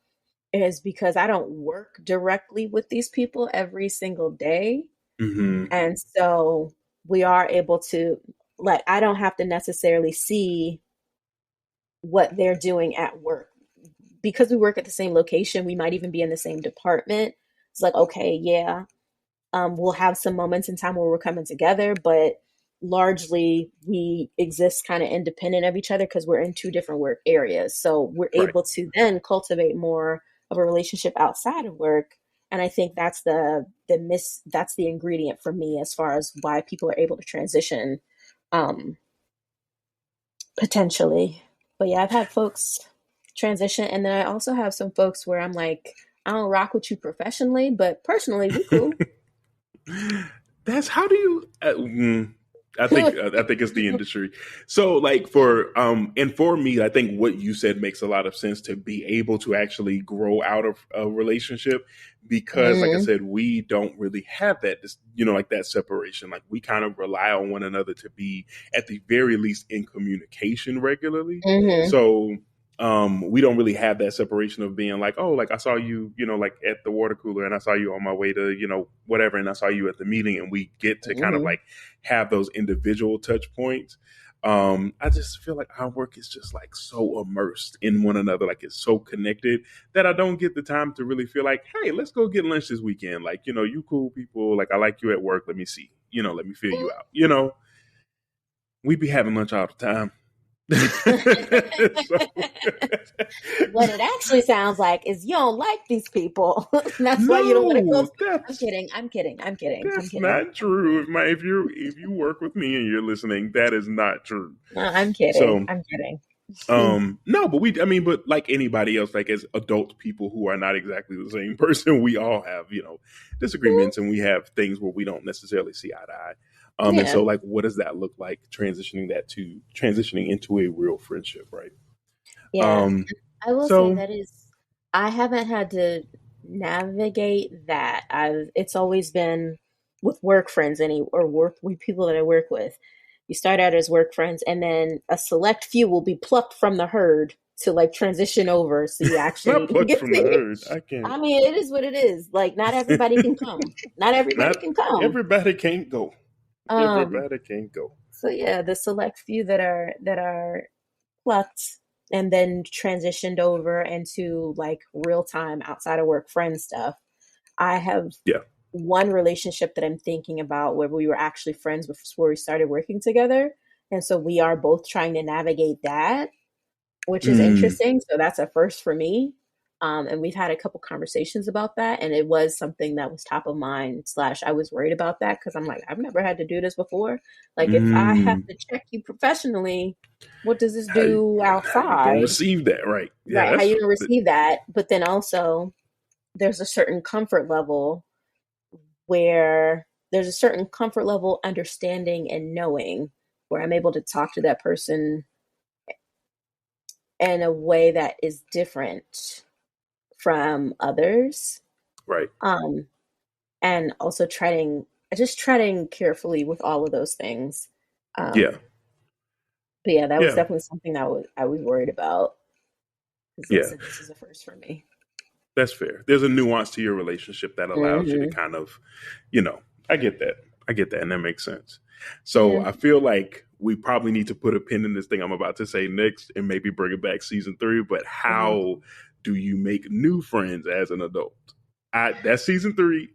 [SPEAKER 1] is because I don't work directly with these people every single day.
[SPEAKER 2] Hmm.
[SPEAKER 1] And so we are able to, like, I don't have to necessarily see what they're doing at work. Because we work at the same location, we might even be in the same department. It's like, okay, yeah, we'll have some moments in time where we're coming together, but largely we exist kind of independent of each other because we're in two different work areas. So we're
[SPEAKER 2] Right.
[SPEAKER 1] able to then cultivate more of a relationship outside of work. And I think that's that's the ingredient for me as far as why people are able to transition um, potentially. But yeah, I've had folks transition, and then I also have some folks where I'm like, I don't rock with you professionally, but personally, we cool.
[SPEAKER 2] That's how do you? I think it's the industry. So like for me, I think what you said makes a lot of sense to be able to actually grow out of a relationship because, like I
[SPEAKER 1] Mm-hmm.
[SPEAKER 2] said, we don't really have that, like that separation. Like we kind of rely on one another to be at the very least in communication regularly.
[SPEAKER 1] Mm-hmm.
[SPEAKER 2] So we don't really have that separation of being like, oh, like I saw you, like at the water cooler and I saw you on my way to, whatever, and I saw you at the meeting, and we get to kind of
[SPEAKER 1] Mm-hmm.
[SPEAKER 2] like have those individual touch points. I just feel like our work is just like so immersed in one another, like it's so connected that I don't get the time to really feel like, hey, let's go get lunch this weekend. Like, you cool people, like I like you at work. Let me see, let me feel you out. We be having lunch all the time. So
[SPEAKER 1] What it actually sounds like is you don't like these people. That's why you don't want to go.
[SPEAKER 2] no,
[SPEAKER 1] I'm
[SPEAKER 2] that's
[SPEAKER 1] kidding. I'm kidding. I'm kidding. I'm
[SPEAKER 2] that's
[SPEAKER 1] kidding.
[SPEAKER 2] not true. If you work with me and you're listening, that is not true.
[SPEAKER 1] No, I'm kidding.
[SPEAKER 2] So
[SPEAKER 1] I'm kidding.
[SPEAKER 2] no, but but like anybody else, like as adult people who are not exactly the same person, we all have, disagreements, and we have things where we don't necessarily see eye to eye. And
[SPEAKER 1] Yeah.
[SPEAKER 2] so like what does that look like transitioning into a real friendship, right?
[SPEAKER 1] Yeah.
[SPEAKER 2] Um
[SPEAKER 1] I will say
[SPEAKER 2] so
[SPEAKER 1] that is, I haven't had to navigate that. It's always been with work friends or work with people that I work with. You start out as work friends and then a select few will be plucked from the herd to like transition over. So you
[SPEAKER 2] not
[SPEAKER 1] actually
[SPEAKER 2] plucked
[SPEAKER 1] get
[SPEAKER 2] from the
[SPEAKER 1] to,
[SPEAKER 2] herd. I can't.
[SPEAKER 1] I mean, it is what it is. Like not everybody can come. Not everybody
[SPEAKER 2] Not
[SPEAKER 1] can come.
[SPEAKER 2] everybody can't go.
[SPEAKER 1] Um,
[SPEAKER 2] Everybody can't go.
[SPEAKER 1] so yeah, the select few that are plucked and then transitioned over into like real time outside of work friend stuff. I have
[SPEAKER 2] Yeah.
[SPEAKER 1] one relationship that I'm thinking about where we were actually friends before we started working together. And so we are both trying to navigate that, which is
[SPEAKER 2] Mm,
[SPEAKER 1] interesting. So that's a first for me. And we've had a couple conversations about that. And it was something that was top of mind, slash, I was worried about that because I'm like, I've never had to do this before. Like, if I have
[SPEAKER 2] Mm,
[SPEAKER 1] to check you professionally, what does this
[SPEAKER 2] how
[SPEAKER 1] do
[SPEAKER 2] how you gonna
[SPEAKER 1] outside?
[SPEAKER 2] receive that, right? Yeah,
[SPEAKER 1] Right. How
[SPEAKER 2] that's
[SPEAKER 1] you gonna receive that? But then also, there's a certain comfort level where there's a certain comfort level, understanding, and knowing where I'm able to talk to that person in a way that is different from others.
[SPEAKER 2] right.
[SPEAKER 1] Um, and also treading carefully with all of those things.
[SPEAKER 2] Yeah,
[SPEAKER 1] Um, but yeah, that was
[SPEAKER 2] yeah,
[SPEAKER 1] definitely something that I was worried about because
[SPEAKER 2] yeah.
[SPEAKER 1] this is a first for me.
[SPEAKER 2] That's fair. There's a nuance to your relationship that allows you to
[SPEAKER 1] Hmm.
[SPEAKER 2] kind of, you know, I get that. I get that. And that makes sense. So
[SPEAKER 1] Yeah.
[SPEAKER 2] I feel like we probably need to put a pin in this thing I'm about to say next and maybe bring it back season 3. But
[SPEAKER 1] Hmm.
[SPEAKER 2] how do you make new friends as an adult? That's season 3.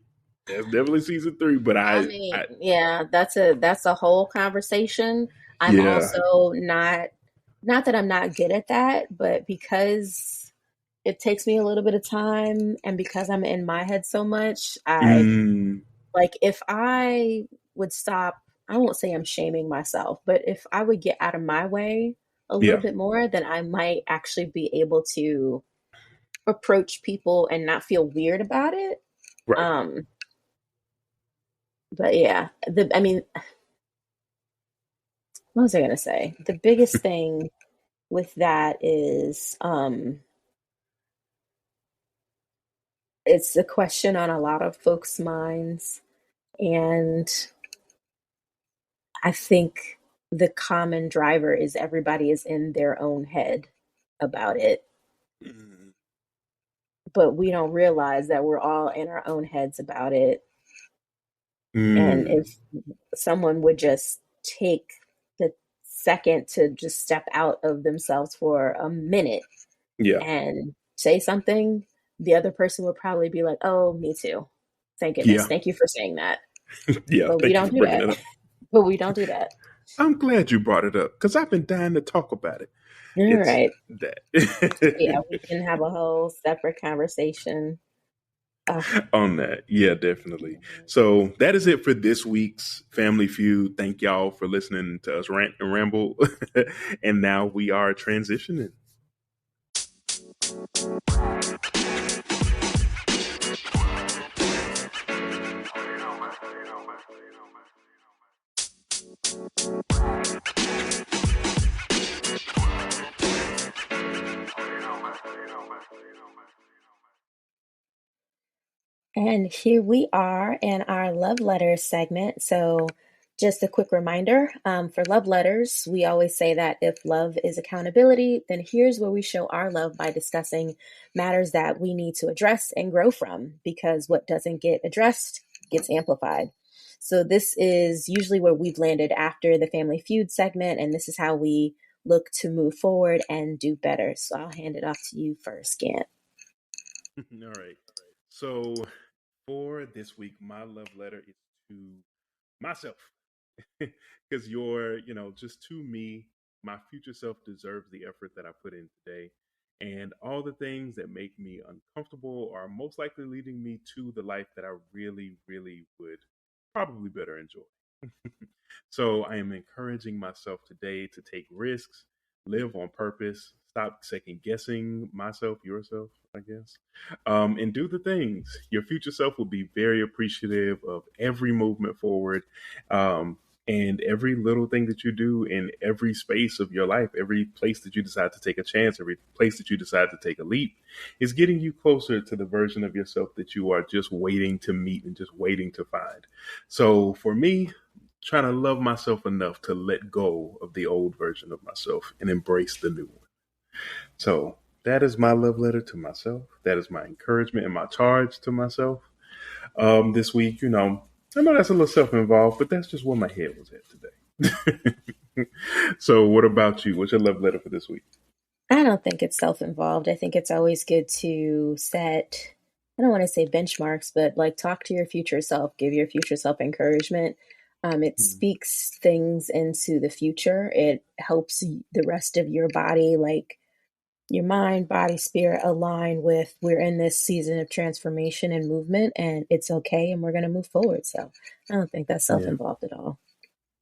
[SPEAKER 2] That's definitely season 3. But
[SPEAKER 1] I mean, yeah, that's a whole conversation. I'm
[SPEAKER 2] yeah.
[SPEAKER 1] also not that I'm not good at that, but because it takes me a little bit of time and because I'm in my head so much, I
[SPEAKER 2] Mm,
[SPEAKER 1] like if I would stop, I won't say I'm shaming myself, but if I would get out of my way a little
[SPEAKER 2] yeah.
[SPEAKER 1] bit more, then I might actually be able to approach people and not feel weird about it.
[SPEAKER 2] Right.
[SPEAKER 1] Um, but yeah, I mean, what was I gonna say? The biggest thing with that is it's a question on a lot of folks' minds, and I think the common driver is everybody is in their own head about it,
[SPEAKER 2] Mm,
[SPEAKER 1] but we don't realize that we're all in our own heads about it. And
[SPEAKER 2] mm,
[SPEAKER 1] if someone would just take the second to just step out of themselves for a minute
[SPEAKER 2] yeah.
[SPEAKER 1] and say something, the other person would probably be like, "Oh, me too. Thank goodness.
[SPEAKER 2] Yeah.
[SPEAKER 1] Thank you for saying that."
[SPEAKER 2] Yeah.
[SPEAKER 1] But we
[SPEAKER 2] Thank you
[SPEAKER 1] don't
[SPEAKER 2] for
[SPEAKER 1] do
[SPEAKER 2] bringing
[SPEAKER 1] that.
[SPEAKER 2] it up.
[SPEAKER 1] But we don't do that.
[SPEAKER 2] I'm glad you brought it up because I've been dying to talk about it.
[SPEAKER 1] All
[SPEAKER 2] It's
[SPEAKER 1] right. Yeah,
[SPEAKER 2] that.
[SPEAKER 1] we can have a whole separate conversation. Uh,
[SPEAKER 2] On that. Yeah, definitely. So that is it for this week's Family Feud. Thank y'all for listening to us rant and ramble. And now we are transitioning.
[SPEAKER 1] and here we are in our love letters segment. So, just a quick reminder for love letters, we always say that if love is accountability, then here's where we show our love by discussing matters that we need to address and grow from, because what doesn't get addressed gets amplified. So, this is usually where we've landed after the Family Feud segment, and this is how we look to move forward and do better. So, I'll hand it off to you first, Gant.
[SPEAKER 2] All right. So for this week, my love letter is to myself. Because just to me, my future self deserves the effort that I put in today. And all the things that make me uncomfortable are most likely leading me to the life that I really, really would probably better enjoy. So I am encouraging myself today to take risks, live on purpose, stop second guessing myself, yourself, I guess, and do the things. Your future self will be very appreciative of every movement forward. Um, and every little thing that you do in every space of your life, every place that you decide to take a chance, every place that you decide to take a leap, is getting you closer to the version of yourself that you are just waiting to meet and just waiting to find. So for me, trying to love myself enough to let go of the old version of myself and embrace the new one. So that is my love letter to myself. That is my encouragement and my charge to myself. This week, I know that's a little self-involved, but that's just where my head was at today. So what about you? What's your love letter for this week?
[SPEAKER 1] I don't think it's self-involved. I think it's always good to set, I don't want to say benchmarks, but like talk to your future self, give your future self encouragement. It
[SPEAKER 2] Mm,
[SPEAKER 1] speaks things into the future. It helps the rest of your body like your mind, body, spirit align with we're in this season of transformation and movement, and it's okay, and we're going to move forward. So I don't think that's
[SPEAKER 2] Yeah.
[SPEAKER 1] self-involved at all.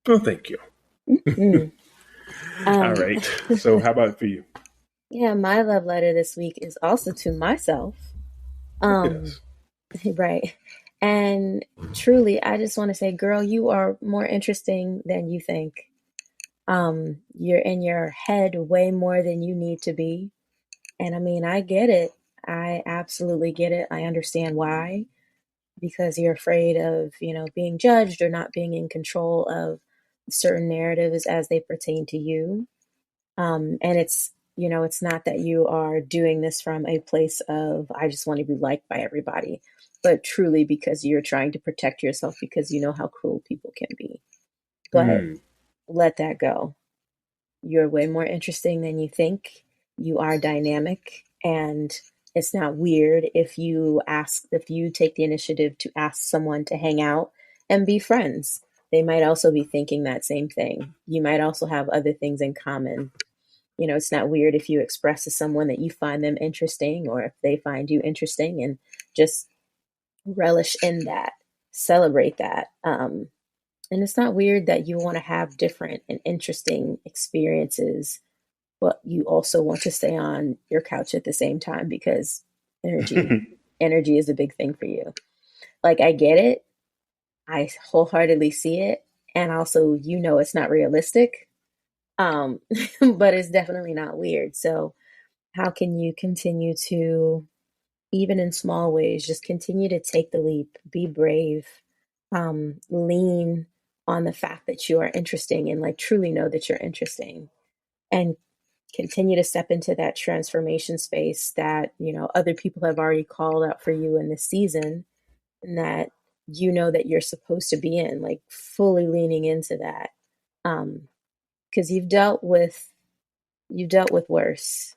[SPEAKER 2] Well, thank you.
[SPEAKER 1] Mm.
[SPEAKER 2] All
[SPEAKER 1] Um,
[SPEAKER 2] right. So, how about for you?
[SPEAKER 1] yeah, my love letter this week is also to myself.
[SPEAKER 2] Look at
[SPEAKER 1] Um,
[SPEAKER 2] us.
[SPEAKER 1] right. And truly, I just want to say, girl, you are more interesting than you think. You're in your head way more than you need to be. And I mean, I get it. I absolutely get it. I understand why, because you're afraid of, being judged or not being in control of certain narratives as they pertain to you. And it's not that you are doing this from a place of, I just want to be liked by everybody, but truly because you're trying to protect yourself because you know how cruel people can be. But
[SPEAKER 2] Mm.
[SPEAKER 1] let that go. You're way more interesting than you think. You are dynamic, and it's not weird if you take the initiative to ask someone to hang out and be friends. They might also be thinking that same thing. You might also have other things in common. It's not weird if you express to someone that you find them interesting or if they find you interesting, and just relish in that, celebrate that. And it's not weird that you want to have different and interesting experiences, but you also want to stay on your couch at the same time because energy, energy is a big thing for you. Like, I get it. I wholeheartedly see it. And also, it's not realistic. Um, but it's definitely not weird. So, how can you continue to, even in small ways, just continue to take the leap, be brave, lean on the fact that you are interesting and like truly know that you're interesting, and continue to step into that transformation space that, other people have already called out for you in this season, and that that you're supposed to be in, like fully leaning into that. Because you've dealt with worse.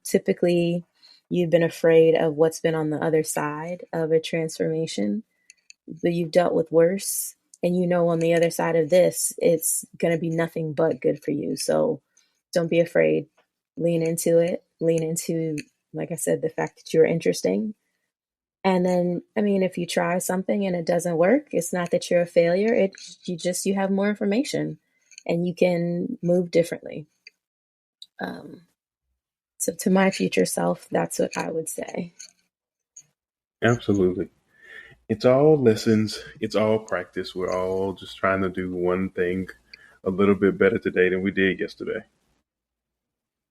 [SPEAKER 1] Typically you've been afraid of what's been on the other side of a transformation, but you've dealt with worse. And on the other side of this, it's going to be nothing but good for you. So don't be afraid. Lean into it. Lean into, like I said, the fact that you're interesting. And then, I mean, if you try something and it doesn't work, it's not that you're a failure. You have more information and you can move differently. Um, so to my future self, that's what I would say.
[SPEAKER 2] Absolutely. It's all lessons. It's all practice. We're all just trying to do one thing a little bit better today than we did yesterday.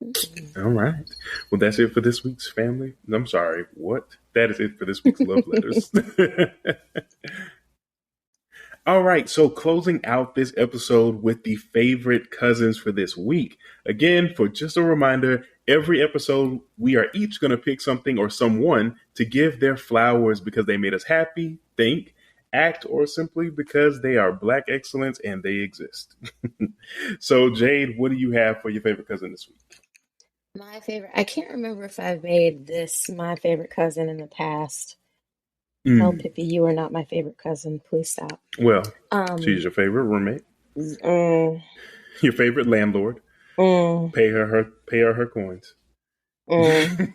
[SPEAKER 1] Mhm.
[SPEAKER 2] All right. Well, that's it for this week's family. I'm sorry. What? That is it for this week's love letters. All right, so closing out this episode with the favorite cousins for this week. Again, for just a reminder, every episode we are each going to pick something or someone to give their flowers because they made us happy, think, act, or simply because they are Black excellence and they exist. So, Jade, what do you have for your favorite cousin this week?
[SPEAKER 1] My favorite, I can't remember if I've made this my favorite cousin in the past. No,
[SPEAKER 2] Mm,
[SPEAKER 1] Pippi, you are not my favorite cousin. Please stop.
[SPEAKER 2] well, she's
[SPEAKER 1] Um,
[SPEAKER 2] your favorite roommate,
[SPEAKER 1] mm,
[SPEAKER 2] your favorite landlord.
[SPEAKER 1] mm,
[SPEAKER 2] Pay her coins.
[SPEAKER 1] mm.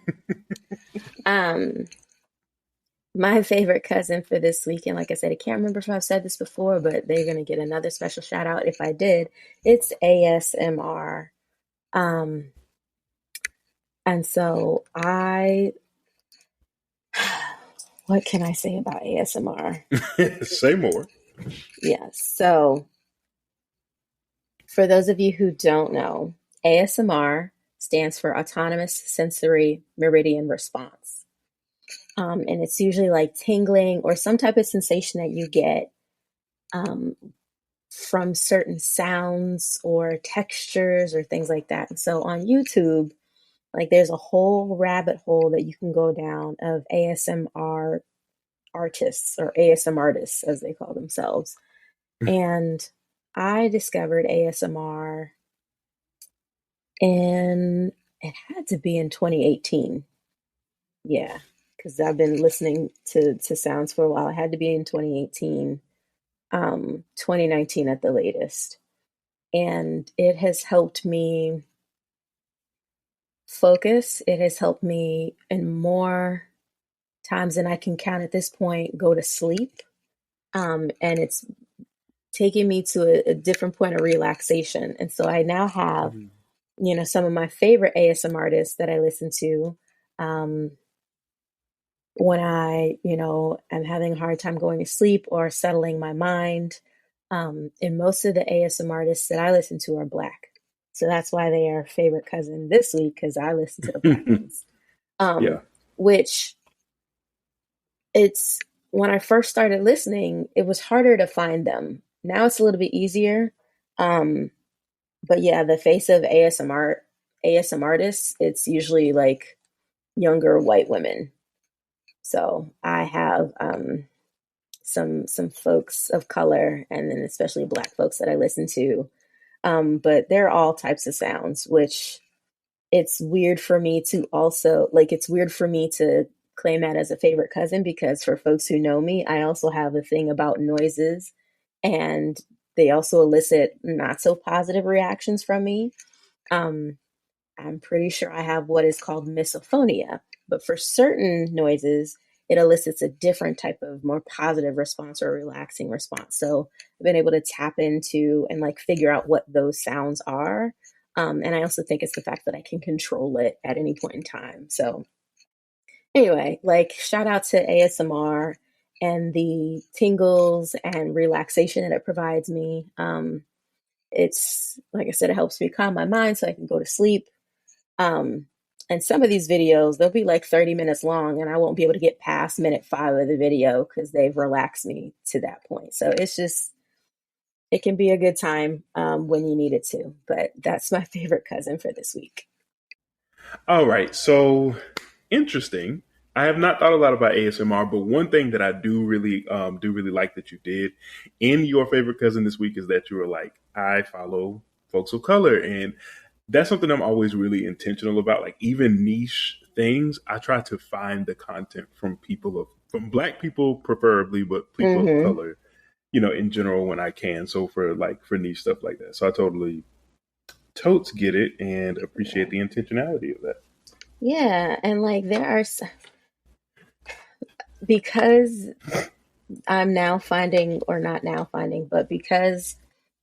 [SPEAKER 1] Um, my favorite cousin for this weekend, like I said, I can't remember if I've said this before, but they're gonna get another special shout out if I did. It's ASMR. Um, and so what can I say about ASMR?
[SPEAKER 2] Say more.
[SPEAKER 1] Yes. So for those of you who don't know, ASMR stands for Autonomous Sensory Meridian Response. And it's usually like tingling or some type of sensation that you get um, from certain sounds or textures or things like that. And so on YouTube, like there's a whole rabbit hole that you can go down of ASMR artists or ASM artists, as they call themselves. And I discovered ASMR and it had to be in 2018. Yeah, because I've been listening to sounds for a while. It had to be in 2018, 2019 at the latest. And it has helped me focus. It has helped me in more times than I can count at this point go to sleep. And it's taking me to a different point of relaxation. And so I now have,
[SPEAKER 2] Mhm.
[SPEAKER 1] some of my favorite ASM artists that I listen to. Um, when I, am having a hard time going to sleep or settling my mind. And most of the ASM artists that I listen to are Black. So that's why they are favorite cousin this week, because I listen to the Black ones.
[SPEAKER 2] Yeah.
[SPEAKER 1] Which it's when I first started listening, it was harder to find them. Now it's a little bit easier. Um, but yeah, the face of ASM artists, it's usually like younger white women. So I have some folks of color, and then especially Black folks that I listen to. But they're all types of sounds, which it's weird for me to also like. It's weird for me to claim that as a favorite cousin, because for folks who know me, I also have a thing about noises, and they also elicit not so positive reactions from me. Um, I'm pretty sure I have what is called misophonia, but for certain noises, it elicits a different type of more positive response or relaxing response. So I've been able to tap into and like figure out what those sounds are. And I also think it's the fact that I can control it at any point in time. So anyway, like shout out to ASMR and the tingles and relaxation that it provides me. It's like I said, it helps me calm my mind so I can go to sleep. um, and some of these videos, they'll be like 30 minutes long, and I won't be able to get past minute 5 of the video because they've relaxed me to that point. So it's just, it can be a good time when you need it to. But that's my favorite cousin for this week.
[SPEAKER 2] All right. So interesting. I have not thought a lot about ASMR, but one thing that I do really like that you did in your favorite cousin this week is that you were like, I follow folks of color, and that's something I'm always really intentional about. Like even niche things, I try to find the content from Black people preferably, but people of
[SPEAKER 1] Hmm.
[SPEAKER 2] color, in general when I can. So for niche stuff like that, so I totally totes get it and appreciate
[SPEAKER 1] Yeah.
[SPEAKER 2] the intentionality of that.
[SPEAKER 1] Yeah. And like because I'm now finding, or not now finding, but because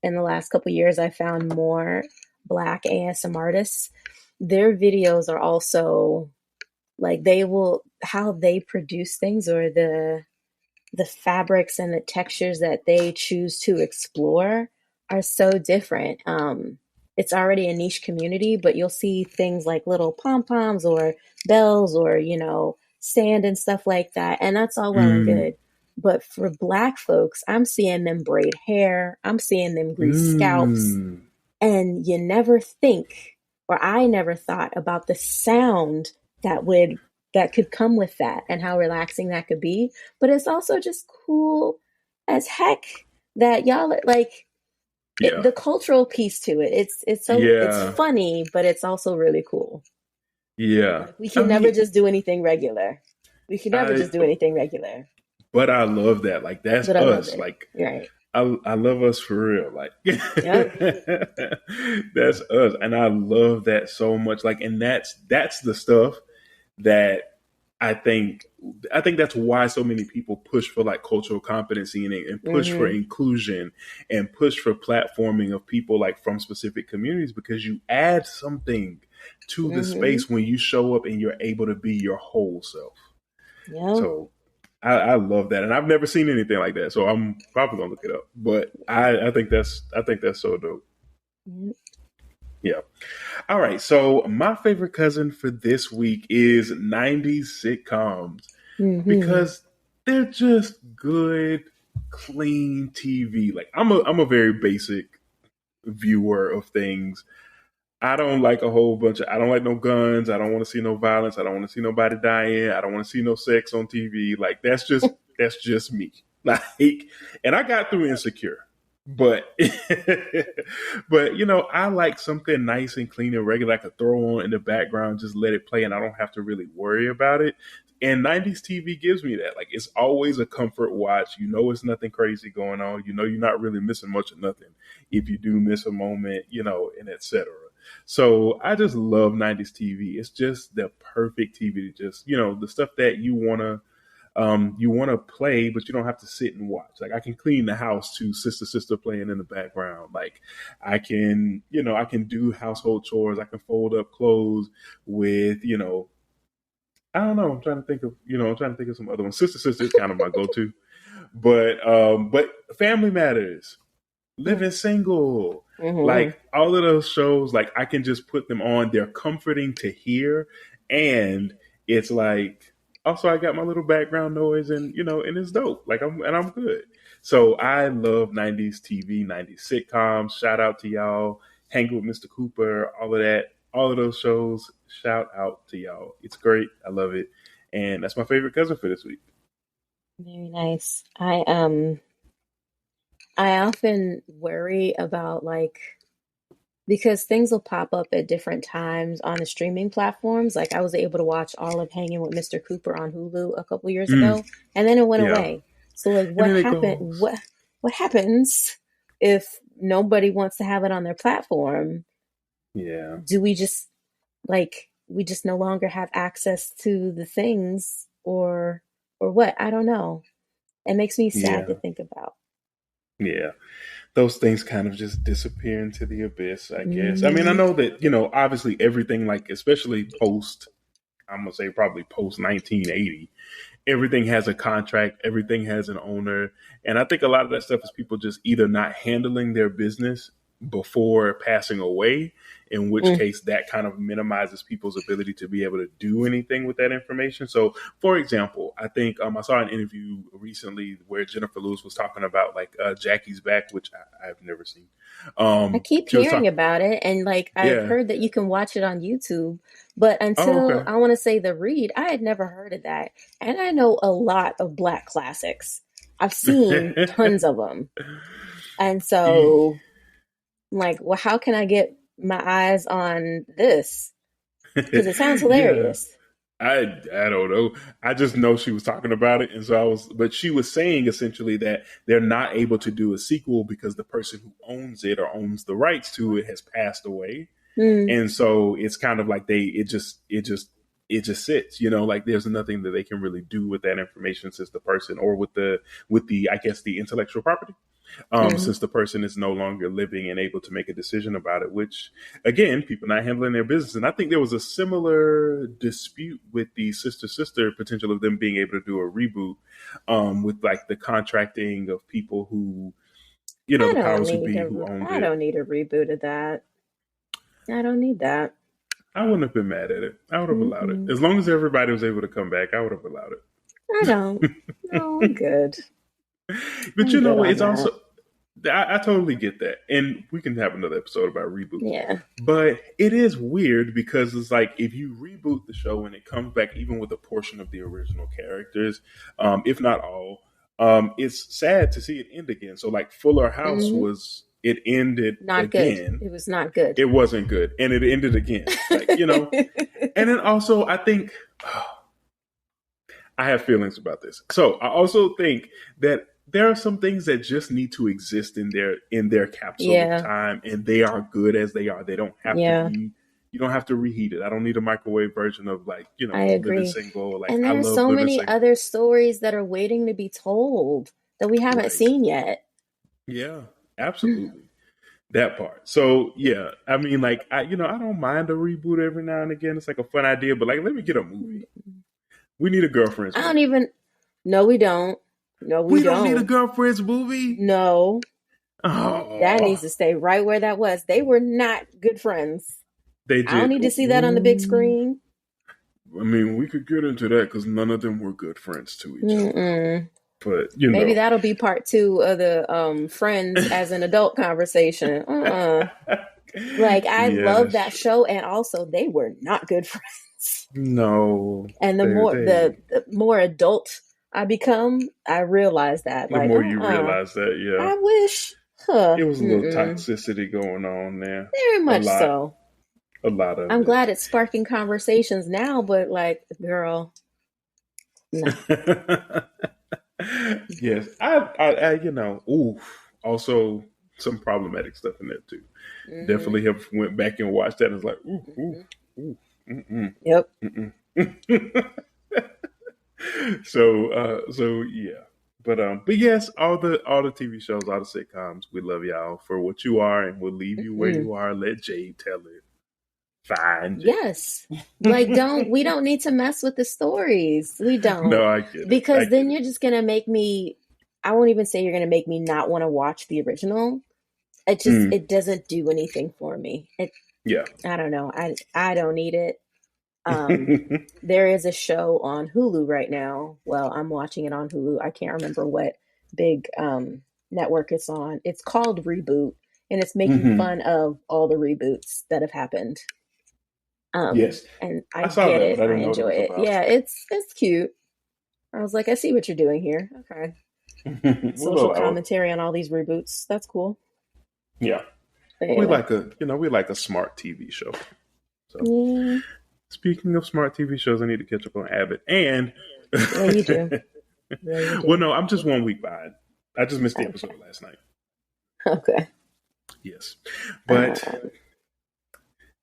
[SPEAKER 1] in the last couple years I found more Black ASM artists, their videos are also like they will how they produce things, or the fabrics and the textures that they choose to explore are so different. It's already a niche community, but you'll see things like little pom poms or bells or sand and stuff like that, and that's all well and
[SPEAKER 2] Mm,
[SPEAKER 1] good. But for Black folks, I'm seeing them braid hair, I'm seeing them grease scalps,
[SPEAKER 2] mm,
[SPEAKER 1] and you never think, or I never thought about the sound that would that could come with that and how relaxing that could be. But it's also just cool as heck that y'all like
[SPEAKER 2] yeah,
[SPEAKER 1] the cultural piece to it. It's
[SPEAKER 2] yeah,
[SPEAKER 1] funny, but it's also really cool.
[SPEAKER 2] yeah.
[SPEAKER 1] Like we
[SPEAKER 2] I
[SPEAKER 1] can never
[SPEAKER 2] mean,
[SPEAKER 1] just do anything regular. We can never
[SPEAKER 2] I,
[SPEAKER 1] just do anything regular.
[SPEAKER 2] but I love that. Like that's
[SPEAKER 1] But I love
[SPEAKER 2] us.
[SPEAKER 1] it.
[SPEAKER 2] Like
[SPEAKER 1] Right.
[SPEAKER 2] I love us for real. Like
[SPEAKER 1] Yep.
[SPEAKER 2] that's us, and I love that so much. Like, and that's the stuff that I think I think that's why so many people push for like cultural competency and push for
[SPEAKER 1] Mm-hmm.
[SPEAKER 2] inclusion and push for platforming of people like from specific communities, because you add something to the
[SPEAKER 1] Mm-hmm.
[SPEAKER 2] space when you show up and you're able to be your whole self.
[SPEAKER 1] Yep.
[SPEAKER 2] So I love that, and I've never seen anything like that. So I'm probably gonna look it up. But I think that's so dope.
[SPEAKER 1] Yep.
[SPEAKER 2] Yeah. All right. So my favorite cousin for this week is 90s sitcoms,
[SPEAKER 1] Mm-hmm.
[SPEAKER 2] because they're just good, clean TV. Like I'm a very basic viewer of things. I don't like I don't like no guns. I don't want to see no violence. I don't want to see nobody dying. I don't want to see no sex on TV. Like that's just me. Like, and I got through Insecure. But but I like something nice and clean and regular I could throw on in the background, just let it play, and I don't have to really worry about it. And 90s TV gives me that. Like it's always a comfort watch. It's nothing crazy going on. You're not really missing much of nothing if you do miss a moment, and etc. So I just love 90s TV. It's just the perfect TV to just, the stuff that you want to play, but you don't have to sit and watch. Like I can clean the house to Sister Sister playing in the background. Like I can do household chores. I can fold up clothes with, I don't know. I'm trying to think of some other ones. Sister Sister is kind of my go-to, but Family Matters, Living Single,
[SPEAKER 1] Mm-hmm.
[SPEAKER 2] like all of those shows, like I can just put them on. They're comforting to hear, and it's like also I got my little background noise, and it's dope. Like I'm good. So I love 90s TV, 90s sitcoms. Shout out to y'all. Hang with Mr. Cooper, all of that, all of those shows. Shout out to y'all. It's great. I love it, and that's my favorite cousin for this week.
[SPEAKER 1] Very nice. I often worry about like because things will pop up at different times on the streaming platforms. Like I was able to watch all of Hanging with Mr. Cooper on Hulu a couple years
[SPEAKER 2] Mm,
[SPEAKER 1] ago, and then it went
[SPEAKER 2] yeah,
[SPEAKER 1] away. So like,
[SPEAKER 2] and
[SPEAKER 1] what
[SPEAKER 2] then it
[SPEAKER 1] happened?
[SPEAKER 2] goes.
[SPEAKER 1] What happens if nobody wants to have it on their platform?
[SPEAKER 2] Yeah,
[SPEAKER 1] Do we just like we just no longer have access to the things, or what? I don't know. It makes me sad to
[SPEAKER 2] yeah,
[SPEAKER 1] think about.
[SPEAKER 2] yeah. Those things kind of just disappear into the abyss, I guess. I mean, I
[SPEAKER 1] Hmm.
[SPEAKER 2] know that, obviously everything, like, especially I'm going to say probably post 1980, everything has a contract, everything has an owner. And I think a lot of that stuff is people just either not handling their business before passing away, in which
[SPEAKER 1] Mm.
[SPEAKER 2] case that kind of minimizes people's ability to be able to do anything with that information. So, for example, I think I saw an interview recently where Jennifer Lewis was talking about like Jackie's Back, which I've never seen.
[SPEAKER 1] I keep
[SPEAKER 2] She was
[SPEAKER 1] hearing
[SPEAKER 2] talking,
[SPEAKER 1] about it, and like I've
[SPEAKER 2] yeah.
[SPEAKER 1] heard that you can watch it on YouTube, but
[SPEAKER 2] Oh,
[SPEAKER 1] until
[SPEAKER 2] okay.
[SPEAKER 1] I want to say The Read, I had never heard of that. And I know a lot of Black classics. I've seen tons of them. And so, like, well, how can I get my eyes on this? Because it sounds
[SPEAKER 2] Yeah.
[SPEAKER 1] hilarious.
[SPEAKER 2] I don't know. I just know she was talking about it, and so but she was saying essentially that they're not able to do a sequel because the person who owns it or owns the rights to it has passed away,
[SPEAKER 1] Mm,
[SPEAKER 2] and so it's kind of like it just sits, like there's nothing that they can really do with that information since the person or with the I guess the intellectual property,
[SPEAKER 1] mm.
[SPEAKER 2] since the person is no longer living and able to make a decision about it, which again, people not handling their business. And I think there was a similar dispute with the Sister Sister potential of them being able to do a reboot, with like the contracting of people who, the powers who be who owned
[SPEAKER 1] I
[SPEAKER 2] it.
[SPEAKER 1] don't need a reboot of that. I don't need that.
[SPEAKER 2] I wouldn't have been mad at it. I would have allowed it.
[SPEAKER 1] Mm-mm.
[SPEAKER 2] As long as everybody was able to come back, I would have allowed
[SPEAKER 1] I don't. No, I'm
[SPEAKER 2] it.
[SPEAKER 1] good.
[SPEAKER 2] But
[SPEAKER 1] I'm
[SPEAKER 2] you know
[SPEAKER 1] good
[SPEAKER 2] what?
[SPEAKER 1] on
[SPEAKER 2] It's
[SPEAKER 1] that.
[SPEAKER 2] also, I totally get that. And we can have another episode about reboots.
[SPEAKER 1] Yeah.
[SPEAKER 2] But it is weird because it's like if you reboot the show and it comes back even with a portion of the original characters, if not all, it's sad to see it end again. So like Fuller House
[SPEAKER 1] Hmm.
[SPEAKER 2] it ended
[SPEAKER 1] Not good.
[SPEAKER 2] again.
[SPEAKER 1] It was not good.
[SPEAKER 2] It wasn't good. And it ended again. And then also I think I have feelings about this. So I also think that there are some things that just need to exist in their capsule of
[SPEAKER 1] Yeah.
[SPEAKER 2] time, and they are good as they are. They don't have to
[SPEAKER 1] Yeah.
[SPEAKER 2] be. You don't have to reheat it. I don't need a microwave version of like
[SPEAKER 1] I
[SPEAKER 2] Living
[SPEAKER 1] agree.
[SPEAKER 2] Single. Like
[SPEAKER 1] And
[SPEAKER 2] I
[SPEAKER 1] there are
[SPEAKER 2] love
[SPEAKER 1] so
[SPEAKER 2] Living
[SPEAKER 1] many
[SPEAKER 2] Single.
[SPEAKER 1] other stories that are waiting to be told that we haven't
[SPEAKER 2] Right.
[SPEAKER 1] seen yet.
[SPEAKER 2] Yeah. Absolutely. That part. So yeah, I mean, like I don't mind a reboot every now and again. It's like a fun idea, but like, let me get a movie. We need a girlfriend's
[SPEAKER 1] I don't
[SPEAKER 2] movie.
[SPEAKER 1] even. No, we don't. No, we
[SPEAKER 2] We don't need a
[SPEAKER 1] don't.
[SPEAKER 2] girlfriend's movie.
[SPEAKER 1] No, that needs
[SPEAKER 2] Oh,
[SPEAKER 1] to stay right where that was. They were not good friends.
[SPEAKER 2] they
[SPEAKER 1] I don't
[SPEAKER 2] did.
[SPEAKER 1] need to see that on the big
[SPEAKER 2] Ooh.
[SPEAKER 1] screen.
[SPEAKER 2] I mean, we could get into that because none of them were good friends to each other.
[SPEAKER 1] Mm-mm.
[SPEAKER 2] But
[SPEAKER 1] Maybe that'll be part two of the friends as an adult conversation. Like I
[SPEAKER 2] yeah,
[SPEAKER 1] love
[SPEAKER 2] that's
[SPEAKER 1] that
[SPEAKER 2] true.
[SPEAKER 1] show, and also they were not good friends.
[SPEAKER 2] No,
[SPEAKER 1] And the
[SPEAKER 2] they
[SPEAKER 1] more
[SPEAKER 2] they.
[SPEAKER 1] the more adult I become, I realize that
[SPEAKER 2] The
[SPEAKER 1] like,
[SPEAKER 2] more you realize that, yeah,
[SPEAKER 1] I wish, huh?
[SPEAKER 2] it was a little
[SPEAKER 1] Mm-mm.
[SPEAKER 2] toxicity going on there.
[SPEAKER 1] Very
[SPEAKER 2] A
[SPEAKER 1] much
[SPEAKER 2] lot,
[SPEAKER 1] so.
[SPEAKER 2] a lot of
[SPEAKER 1] I'm
[SPEAKER 2] it.
[SPEAKER 1] glad it's sparking conversations now, but like, girl, no.
[SPEAKER 2] Yes, I. Ooh. Also, some problematic stuff in there too.
[SPEAKER 1] Mm-hmm.
[SPEAKER 2] Definitely have went back and watched that and was like,
[SPEAKER 1] Mm-hmm.
[SPEAKER 2] ooh, mm-mm,
[SPEAKER 1] Yep.
[SPEAKER 2] mm-mm. So yeah. But yes, all the TV shows, all the sitcoms, we love y'all for what you are, and we'll leave you where
[SPEAKER 1] Mm-hmm.
[SPEAKER 2] you are. Let Jade tell it. Fine,
[SPEAKER 1] Yes.
[SPEAKER 2] Jade.
[SPEAKER 1] Like, we don't need to mess with the stories. We don't.
[SPEAKER 2] No, I get it. I
[SPEAKER 1] Because
[SPEAKER 2] get
[SPEAKER 1] then
[SPEAKER 2] it.
[SPEAKER 1] you're just gonna make me, I won't even say you're gonna make me not want to watch the original.
[SPEAKER 2] Mm,
[SPEAKER 1] It doesn't do anything for me.
[SPEAKER 2] yeah.
[SPEAKER 1] I don't know. I don't need it. Um, there is a show on Hulu right now. Well, I'm watching it on Hulu. I can't remember what big network it's on. It's called Reboot, and it's making
[SPEAKER 2] Hmm.
[SPEAKER 1] fun of all the reboots that have happened.
[SPEAKER 2] Yes,
[SPEAKER 1] And I
[SPEAKER 2] I saw
[SPEAKER 1] get
[SPEAKER 2] that, but
[SPEAKER 1] it.
[SPEAKER 2] I
[SPEAKER 1] I
[SPEAKER 2] didn't know what it
[SPEAKER 1] enjoy
[SPEAKER 2] was
[SPEAKER 1] it.
[SPEAKER 2] about.
[SPEAKER 1] Yeah, it's cute. I was like, I see what you're doing here. Okay.
[SPEAKER 2] We
[SPEAKER 1] Social
[SPEAKER 2] will allow it.
[SPEAKER 1] commentary on all these reboots. That's cool.
[SPEAKER 2] Yeah,
[SPEAKER 1] But
[SPEAKER 2] we
[SPEAKER 1] anyway.
[SPEAKER 2] like a smart TV show. So
[SPEAKER 1] Yeah.
[SPEAKER 2] speaking of smart TV shows, I need to catch up on Abbott. And
[SPEAKER 1] Yeah, you do. Yeah, you
[SPEAKER 2] well,
[SPEAKER 1] do.
[SPEAKER 2] no, I'm just 1 week behind. I just missed the episode
[SPEAKER 1] Okay.
[SPEAKER 2] last night.
[SPEAKER 1] Okay.
[SPEAKER 2] Yes,
[SPEAKER 1] Uh,
[SPEAKER 2] but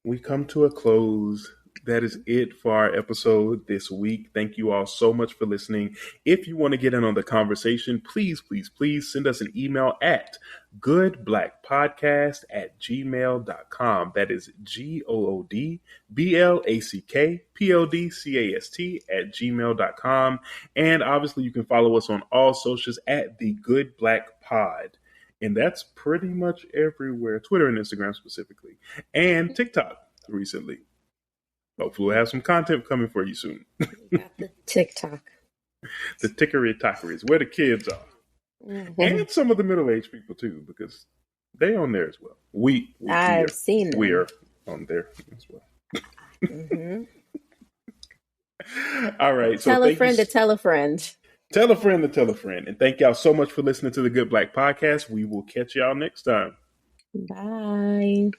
[SPEAKER 2] we come to a close. That is it for our episode this week. Thank you all so much for listening. If you want to get in on the conversation, please, please, please send us an email at goodblackpodcast@gmail.com. That is GOODBLACKPODCAST@gmail.com. And obviously, you can follow us on all socials at The Good Black Pod. And that's pretty much everywhere, Twitter and Instagram specifically, and TikTok recently. Hopefully, we'll have some content coming for you soon.
[SPEAKER 1] you got the TikTok.
[SPEAKER 2] The tickery tockeries, where the kids are,
[SPEAKER 1] Hmm.
[SPEAKER 2] and some of the middle-aged people too, because they on there as well. We
[SPEAKER 1] I've seen
[SPEAKER 2] we're
[SPEAKER 1] them.
[SPEAKER 2] on there as well.
[SPEAKER 1] Hmm.
[SPEAKER 2] All right, so
[SPEAKER 1] Tell a
[SPEAKER 2] thank you.
[SPEAKER 1] friend to tell a friend.
[SPEAKER 2] Tell a friend to tell a friend, and thank y'all so much for listening to the Good Black Podcast. We will catch y'all next time.
[SPEAKER 1] Bye.